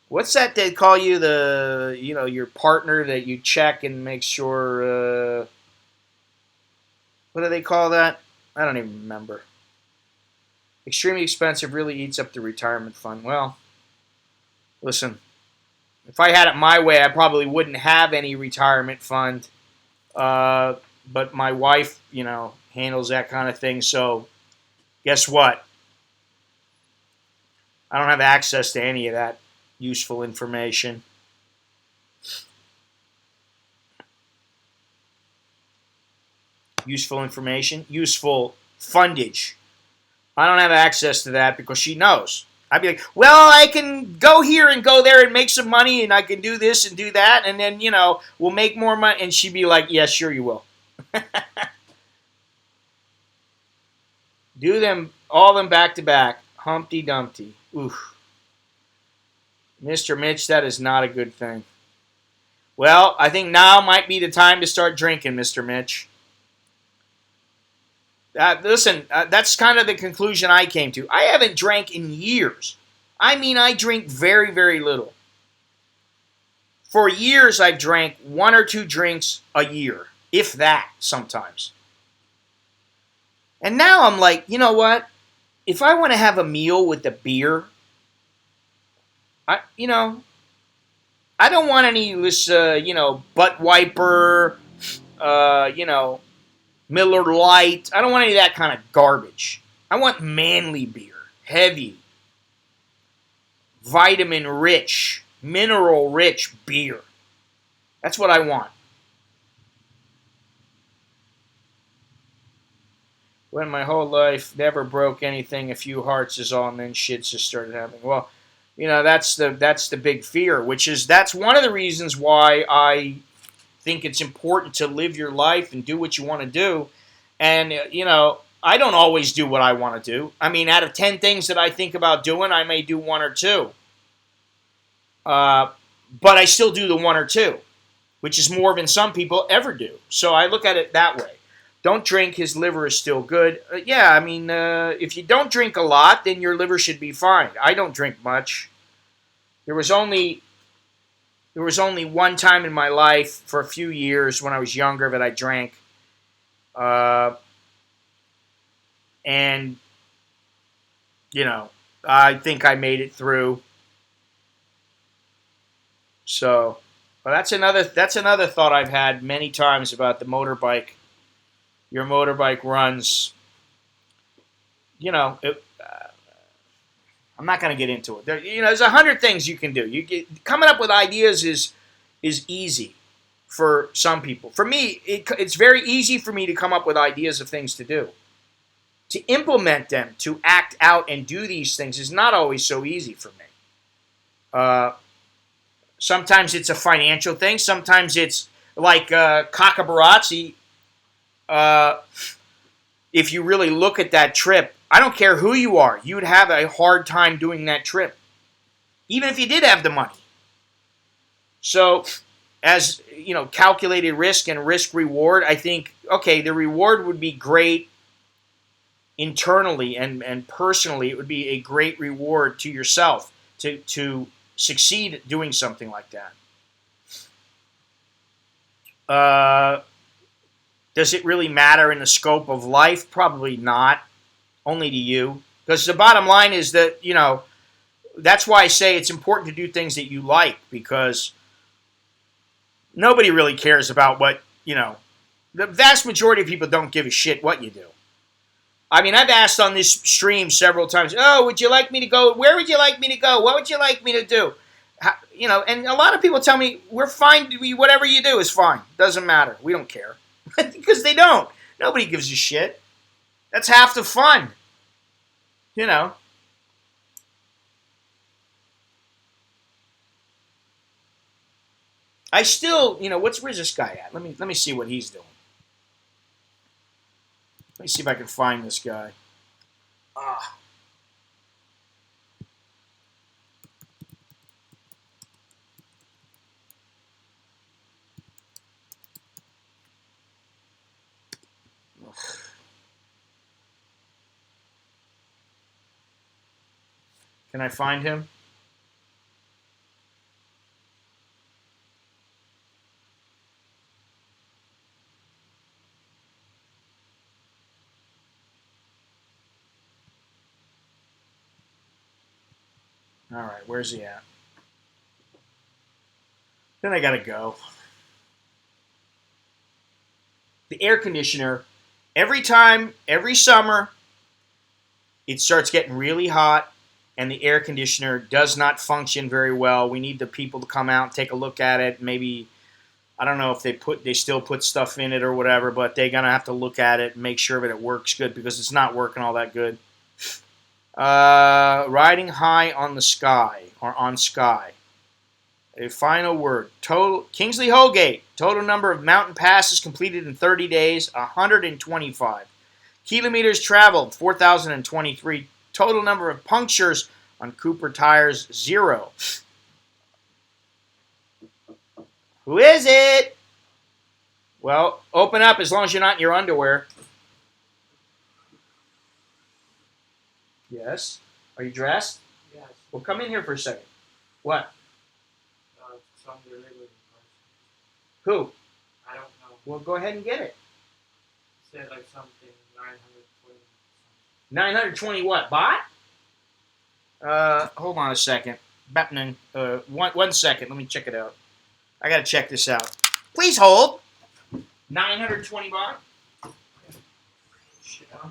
What's that they call you? Your partner that you check and make sure. What do they call that? I don't even remember. Extremely expensive really eats up the retirement fund. Well, listen, if I had it my way, I probably wouldn't have any retirement fund. But my wife, handles that kind of thing. So guess what? I don't have access to any of that useful information. Useful information? Useful fundage. I don't have access to that because she knows. I'd be like, well, I can go here and go there and make some money, and I can do this and do that, and then, we'll make more money. And she'd be like, yeah, sure you will. Do them, all of them back to back. Humpty Dumpty. Oof. Mr. Mitch, that is not a good thing. Well, I think now might be the time to start drinking, Mr. Mitch. Listen, that's kind of the conclusion I came to. I haven't drank in years. I mean, I drink very, very little. For years, I've drank 1 or 2 drinks a year, if that, sometimes. And now I'm like, you know what? If I want to have a meal with a beer, I don't want any of this, butt wiper, Miller Lite. I don't want any of that kind of garbage. I want manly beer, heavy, vitamin-rich, mineral-rich beer. That's what I want. When my whole life never broke anything, a few hearts is all, and then shit just started happening. Well, that's the big fear, that's one of the reasons why I think it's important to live your life and do what you want to do. And, I don't always do what I want to do. I mean, out of 10 things that I think about doing, I may do 1 or 2. But I still do the 1 or 2, which is more than some people ever do. So I look at it that way. Don't drink, his liver is still good. If you don't drink a lot, then your liver should be fine. I don't drink much. There was only one time in my life for a few years when I was younger that I drank. I think I made it through. So, well, that's another thought I've had many times about the motorbike. Your motorbike runs. I'm not going to get into it. There's 100 things you can do. Coming up with ideas is easy for some people. For me, it's very easy for me to come up with ideas of things to do. To implement them, to act out and do these things is not always so easy for me. Sometimes it's a financial thing. Sometimes it's like Kakabarazzi. If you really look at that trip, I don't care who you are, you'd have a hard time doing that trip, even if you did have the money. So, as calculated risk and risk reward, I think, okay, the reward would be great internally and personally. It would be a great reward to yourself to succeed at doing something like that. Does it really matter in the scope of life? Probably not. Only to you. Because the bottom line is that, that's why I say it's important to do things that you like, because nobody really cares about what, the vast majority of people don't give a shit what you do. I mean, I've asked on this stream several times, oh, would you like me to go? Where would you like me to go? What would you like me to do? And a lot of people tell me, we're fine, whatever you do is fine. Doesn't matter. We don't care. Because they don't. Nobody gives a shit. That's half the fun. I still, where's this guy at? Let me see what he's doing. Let me see if I can find this guy. Ah. Can I find him? All right, where's he at? Then I gotta go. The air conditioner, every summer, it starts getting really hot, and the air conditioner does not function very well. We need the people to come out and take a look at it. Maybe, I don't know if they still put stuff in it or whatever, but they're gonna have to look at it and make sure that it works good because it's not working all that good. Riding high on the sky or on sky. A final word. Total Kingsley Holgate. Total number of mountain passes completed in 30 days, 125. Kilometers traveled, 4,023. Total number of punctures on Cooper tires, 0. Who is it? Well, open up as long as you're not in your underwear. Yes. Are you dressed? Yes. Well, come in here for a second. What? Some delivery person. Who? I don't know. Well, go ahead and get it. Said like something 920. 920 what? Bot? Hold on a second. Batman. One second. Let me check it out. I gotta check this out. Please hold. 920 bot? Shit, huh?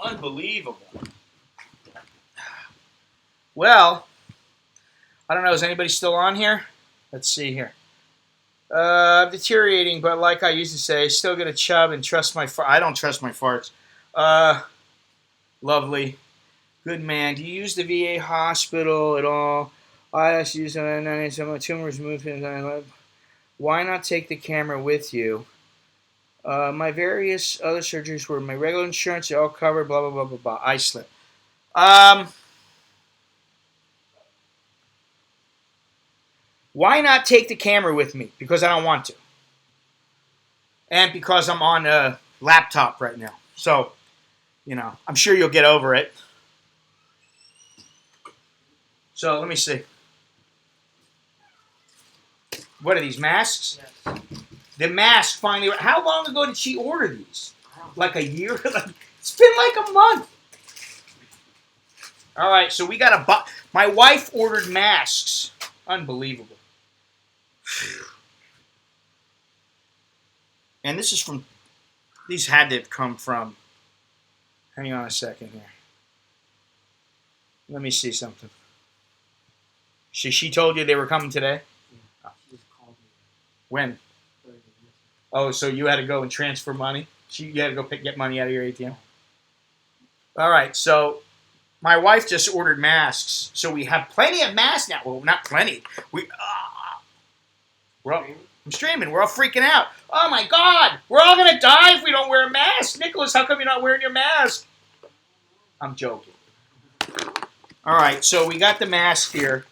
Unbelievable. Well, I don't know. Is anybody still on here? Let's see here. I'm deteriorating, but like I used to say, still gonna chub and trust my I don't trust my farts. Lovely. Good man. Do you use the VA hospital at all? I just use some tumors movement. Why not take the camera with you? My various other surgeries were my regular insurance, they all covered, blah, blah, blah, blah, blah. I slip. Why not take the camera with me? Because I don't want to. And because I'm on a laptop right now. So, you know, I'm sure you'll get over it. So, let me see. What are these, masks? Yes. The mask finally. How long ago did she order these? Like a year? It's been like a month. All right, so we got a. My wife ordered masks. Unbelievable. And this is from. These had to have come from. Hang on a second here. Let me see something. She told you they were coming today? Yeah. She just called me. When? Oh, so you had to go and transfer money? You had to go get money out of your ATM? All right, so My wife just ordered masks, so we have plenty of masks now. Well, not plenty. I'm streaming. We're all freaking out. Oh my God, we're all gonna die if we don't wear a mask. Nicholas, how come you're not wearing your mask? I'm joking. All right, so we got the mask here.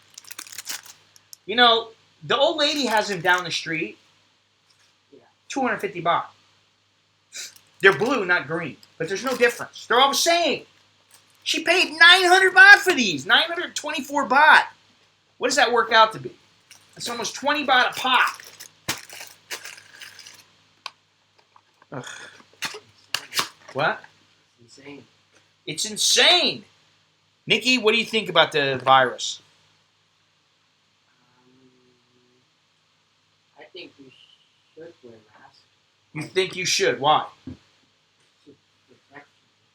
You know, the old lady has them down the street. 250 baht. They're blue, not green, but there's no difference. They're all the same. She paid 900 baht for these. 924 baht. What does that work out to be? That's almost 20 baht a pop. Ugh. What? It's insane. It's insane. Nikki, what do you think about the virus? I think you should wear masks. You think you should? Why? To protect you.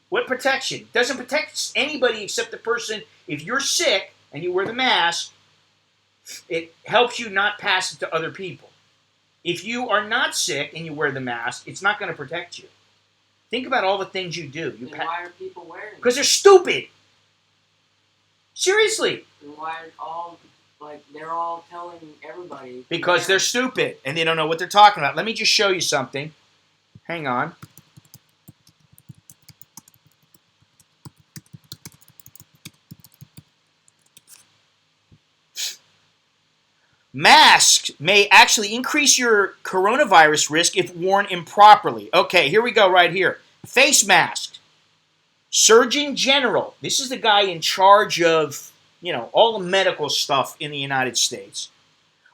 What protection? Doesn't protect anybody except the person. If you're sick and you wear the mask, it helps you not pass it to other people. If you are not sick and you wear the mask, it's not going to protect you. Think about all the things you do. Then why are people wearing it? Because they're stupid. Seriously. Then why are they're all telling everybody? Because they're stupid and they don't know what they're talking about. Let me just show you something. Hang on. Masks may actually increase your coronavirus risk if worn improperly. Okay, here we go right here. Face mask. Surgeon General. This is the guy in charge of, all the medical stuff in the United States.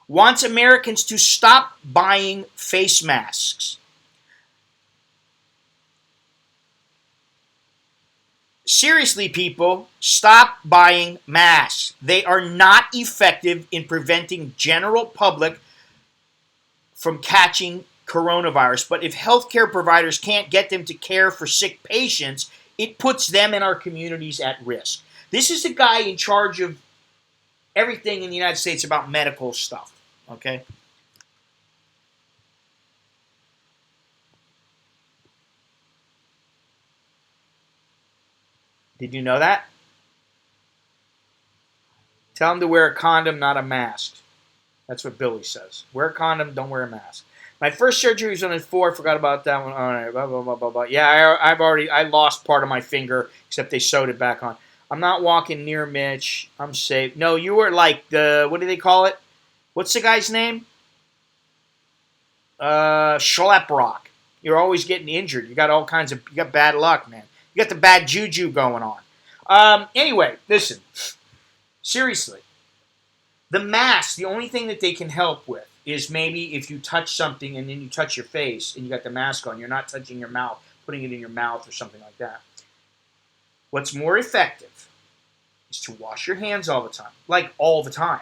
Wants Americans to stop buying face masks. Seriously, people, stop buying masks. They are not effective in preventing general public from catching coronavirus. But if healthcare providers can't get them to care for sick patients, it puts them and our communities at risk. This is the guy in charge of everything in the United States about medical stuff, okay? Did you know that? Tell him to wear a condom, not a mask. That's what Billy says. Wear a condom, don't wear a mask. My first surgery was on the 4. I forgot about that one. All right, blah, blah, blah, blah, blah. Yeah, I lost part of my finger, except they sewed it back on. I'm not walking near Mitch. I'm safe. No, you were like what do they call it? What's the guy's name? Schleprock. You're always getting injured. You got bad luck, man. You got the bad juju going on. Anyway, listen. Seriously. The mask, the only thing that they can help with is maybe if you touch something and then you touch your face and you got the mask on, you're not touching your mouth, putting it in your mouth or something like that. What's more effective is to wash your hands all the time. Like all the time.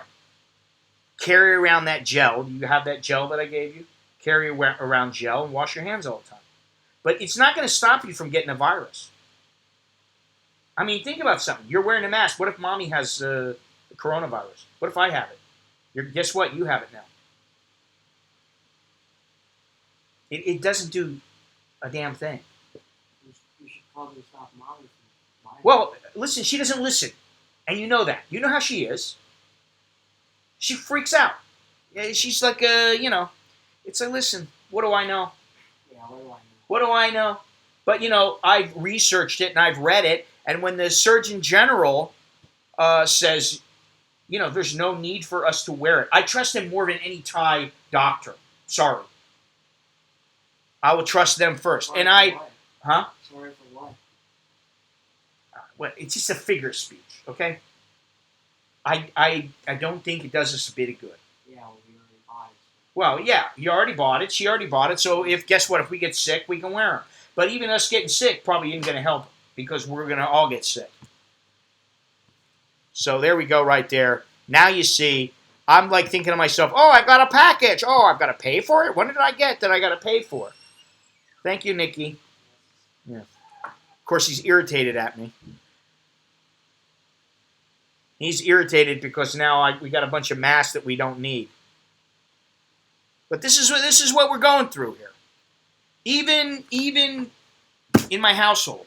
Carry around that gel. Do you have that gel that I gave you? Carry around gel and wash your hands all the time. But it's not going to stop you from getting a virus. I mean, think about something. You're wearing a mask. What if mommy has the coronavirus? What if I have it? Guess what? You have it now. It doesn't do a damn thing. You should probably stop mommy from buying. Well, listen, she doesn't listen. And you know that. You know how she is. She freaks out. She's like, it's like, listen, what do I know? Yeah, what do I know? What do I know? But, I've researched it and I've read it. And when the Surgeon General says, there's no need for us to wear it, I trust him more than any Thai doctor. Sorry. I will trust them first. Sorry and for I... what? Huh? Sorry for what? Well, it's just a figure of speech, okay? I don't think it does us a bit of good. Yeah, well, we already bought it. Well, yeah, you already bought it. She already bought it. So guess what? If we get sick, we can wear them. But even us getting sick probably isn't going to help because we're going to all get sick. So there we go right there. Now you see, I'm like thinking to myself, oh, I got a package. Oh, I've got to pay for it? What did I get that I got to pay for? Thank you, Nikki. Yeah. Of course, he's irritated at me. He's irritated because now we got a bunch of masks that we don't need. But this is what we're going through here. Even in my household,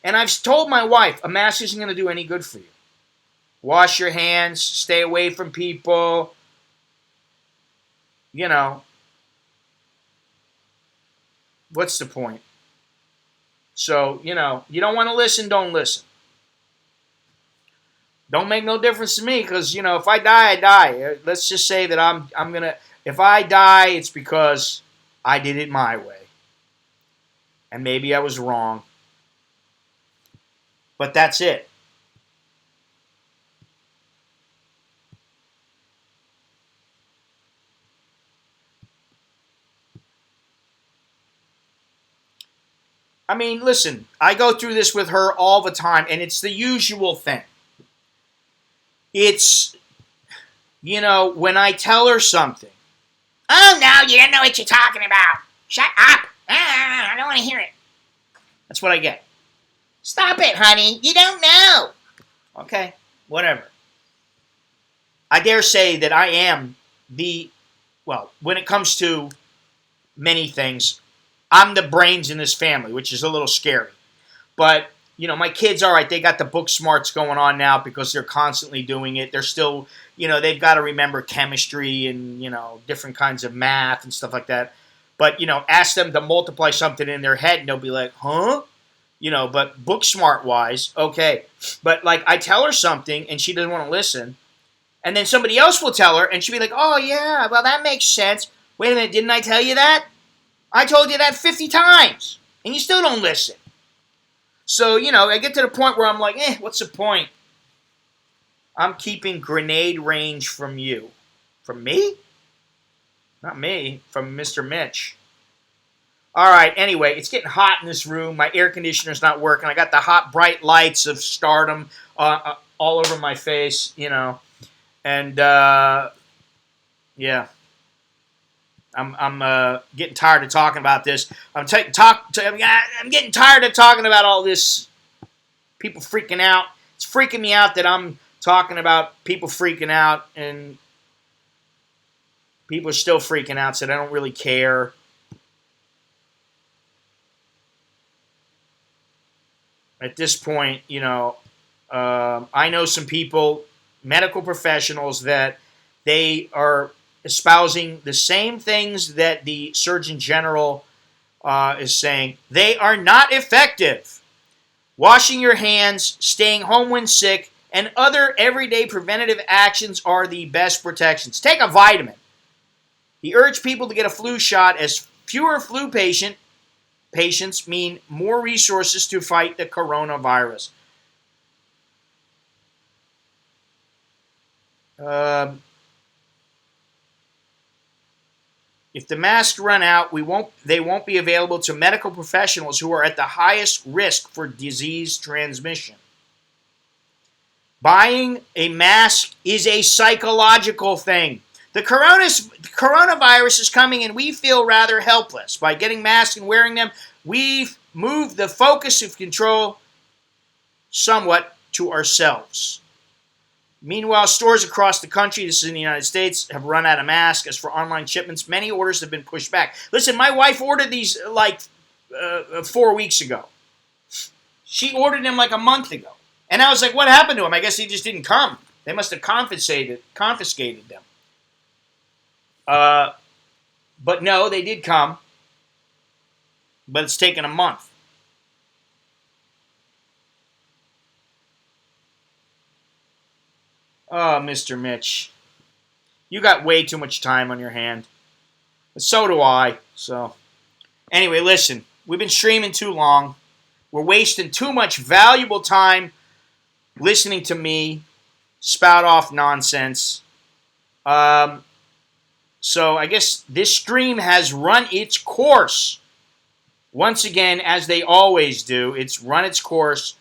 And I've told my wife, a mask isn't going to do any good for you. Wash your hands, stay away from people. You know, what's the point? So, you know, you don't want to listen, don't listen. Don't make no difference to me because, you know, if I die, I die. Let's just say that I'm going to, if I die, it's because I did it my way. And maybe I was wrong. But that's it. I mean, listen, I go through this with her all the time, and it's the usual thing. It's, you know, when I tell her something. Oh, no, you don't know what you're talking about. Shut up. I don't want to hear it. That's what I get. Stop it, honey. You don't know. Okay, whatever. I dare say that I am well, when it comes to many things, I'm the brains in this family, which is a little scary. But, you know, my kids, all right, they got the book smarts going on now because they're constantly doing it. They're still, you know, they've got to remember chemistry and, you know, different kinds of math and stuff like that. But, you know, ask them to multiply something in their head and they'll be like, huh? You know, but book smart wise, okay. But, like, I tell her something and she doesn't want to listen. And then somebody else will tell her and she'll be like, oh, yeah, well, that makes sense. Wait a minute, didn't I tell you that? I told you that 50 times. And you still don't listen. So, you know, I get to the point where I'm like, what's the point? I'm keeping grenade range from you. From me? Not me. From Mr. Mitch. All right, anyway, it's getting hot in this room. My air conditioner's not working. I got the hot, bright lights of stardom all over my face, you know. And, yeah. I'm getting tired of talking about this. I'm getting tired of talking about all this. People freaking out. It's freaking me out that I'm talking about people freaking out, and people are still freaking out. So I don't really care. At this point, you know, I know some people, medical professionals, that they are espousing the same things that the Surgeon General is saying. They are not effective. Washing your hands, staying home when sick, and other everyday preventative actions are the best protections. Take a vitamin. He urged people to get a flu shot as fewer flu patients mean more resources to fight the coronavirus. If the masks run out, they won't be available to medical professionals who are at the highest risk for disease transmission. Buying a mask is a psychological thing. The coronavirus is coming and we feel rather helpless. By getting masks and wearing them, we've moved the focus of control somewhat to ourselves. Meanwhile, stores across the country, this is in the United States, have run out of masks. As for online shipments, many orders have been pushed back. Listen, my wife ordered these like 4 weeks ago. She ordered them like a month ago. And I was like, what happened to them? I guess they just didn't come. They must have confiscated them. But no, they did come. But it's taken a month. Oh, Mr. Mitch. You got way too much time on your hand. But so do I. So, anyway, listen. We've been streaming too long. We're wasting too much valuable time listening to me spout off nonsense. So, I guess this stream has run its course. Once again, as they always do, it's run its course.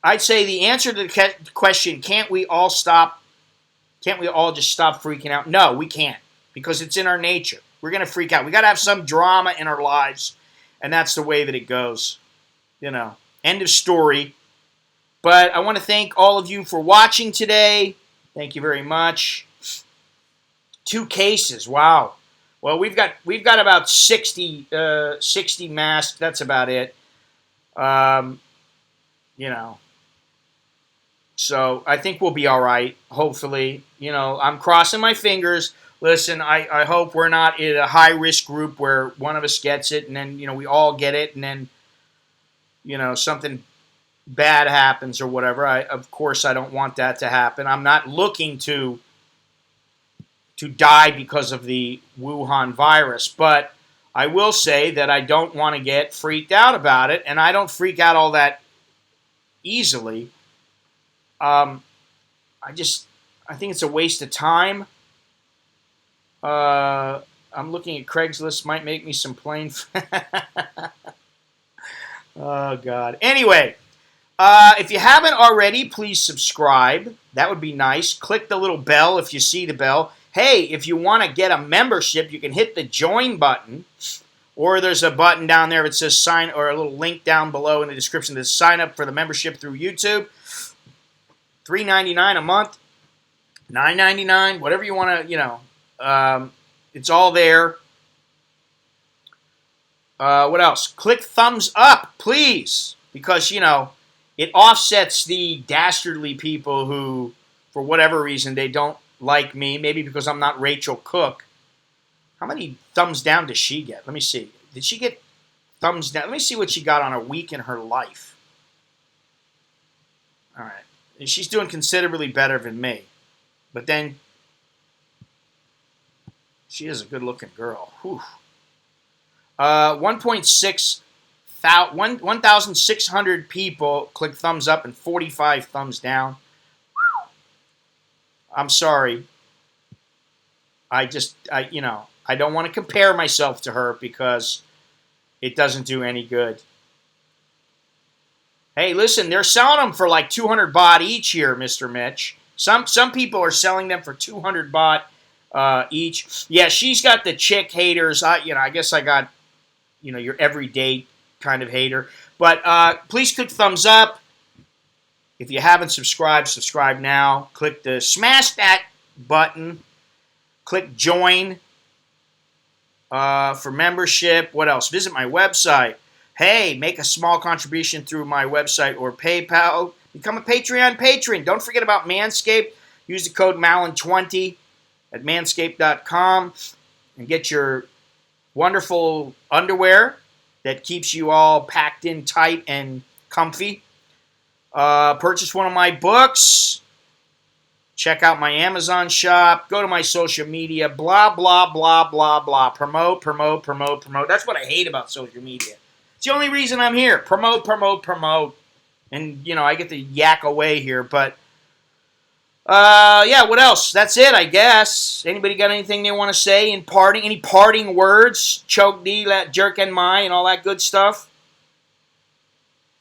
I'd say the answer to the question, can't we all just stop freaking out? No, we can't, because it's in our nature. We're going to freak out. We got to have some drama in our lives, and that's the way that it goes. You know, end of story. But I want to thank all of you for watching today. Thank you very much. 2 cases. Wow. Well, we've got about 60 masks. That's about it. You know, so I think we'll be all right, hopefully. You know, I'm crossing my fingers. Listen, I hope we're not in a high-risk group where one of us gets it and then, you know, we all get it and then, you know, something bad happens or whatever. Of course, I don't want that to happen. I'm not looking to die because of the Wuhan virus, but I will say that I don't want to get freaked out about it, and I don't freak out all that easily. I think it's a waste of time. I'm looking at Craigslist, might make me some plain. Oh, God. Anyway, if you haven't already, please subscribe. That would be nice. Click the little bell if you see the bell. Hey, if you want to get a membership, you can hit the join button. Or there's a button down there that says sign, or a little link down below in the description that says sign up for the membership through YouTube. $3.99 a month, $9.99, whatever you want to, you know. It's all there. What else? Click thumbs up, please, because, you know, it offsets the dastardly people who, for whatever reason, they don't like me. Maybe because I'm not Rachel Cook. How many thumbs down does she get? Let me see. Did she get thumbs down? Let me see what she got on a week in her life. All right. And she's doing considerably better than me. But then, she is a good-looking girl. Whew. 1,600 people click thumbs up and 45 thumbs down. I'm sorry. You know, I don't want to compare myself to her because it doesn't do any good. Hey, listen, they're selling them for like 200 baht each here, Mr. Mitch. Some people are selling them for 200 baht each. Yeah, she's got the chick haters. You know, I guess I got, you know, your everyday kind of hater. But please click thumbs up. If you haven't subscribed, subscribe now. Smash that button. Click join for membership. What else? Visit my website. Hey, make a small contribution through my website or PayPal. Become a Patreon patron. Don't forget about Manscaped. Use the code Malin20 at manscaped.com and get your wonderful underwear that keeps you all packed in tight and comfy. Purchase one of my books. Check out my Amazon shop. Go to my social media. Blah, blah, blah, blah, blah. Promote, promote, promote, promote. That's what I hate about social media. It's the only reason I'm here. Promote, promote, promote. And, you know, I get to yak away here. But, yeah, what else? That's it, I guess. Anybody got anything they want to say in parting? Any parting words? Choke D, jerk and my, and all that good stuff?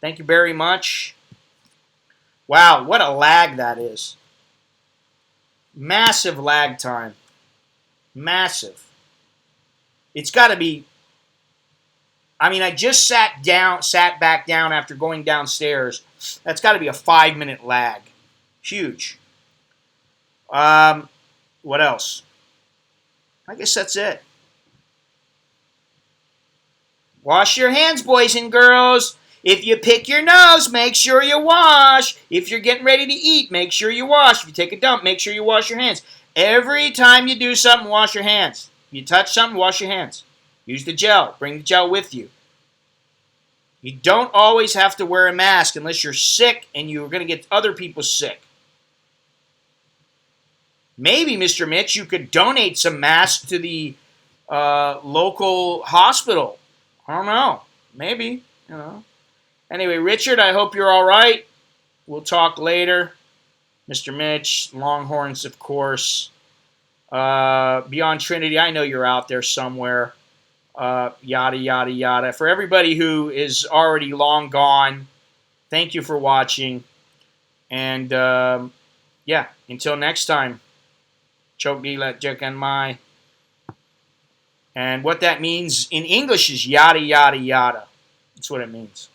Thank you very much. Wow, what a lag that is. Massive lag time. Massive. It's got to be... I mean, I just sat back down after going downstairs. That's got to be a 5-minute lag. Huge. What else? I guess that's it. Wash your hands, boys and girls. If you pick your nose, make sure you wash. If you're getting ready to eat, make sure you wash. If you take a dump, make sure you wash your hands. Every time you do something, wash your hands. You touch something, wash your hands. Use the gel. Bring the gel with you. You don't always have to wear a mask unless you're sick and you're going to get other people sick. Maybe, Mr. Mitch, you could donate some masks to the local hospital. I don't know. Maybe, you know. Anyway, Richard, I hope you're all right. We'll talk later. Mr. Mitch, Longhorns, of course. Beyond Trinity, I know you're out there somewhere. Yada, yada, yada. For everybody who is already long gone, thank you for watching. And, yeah, until next time, Choke Gila Jek and Mai. And what that means in English is yada, yada, yada. That's what it means.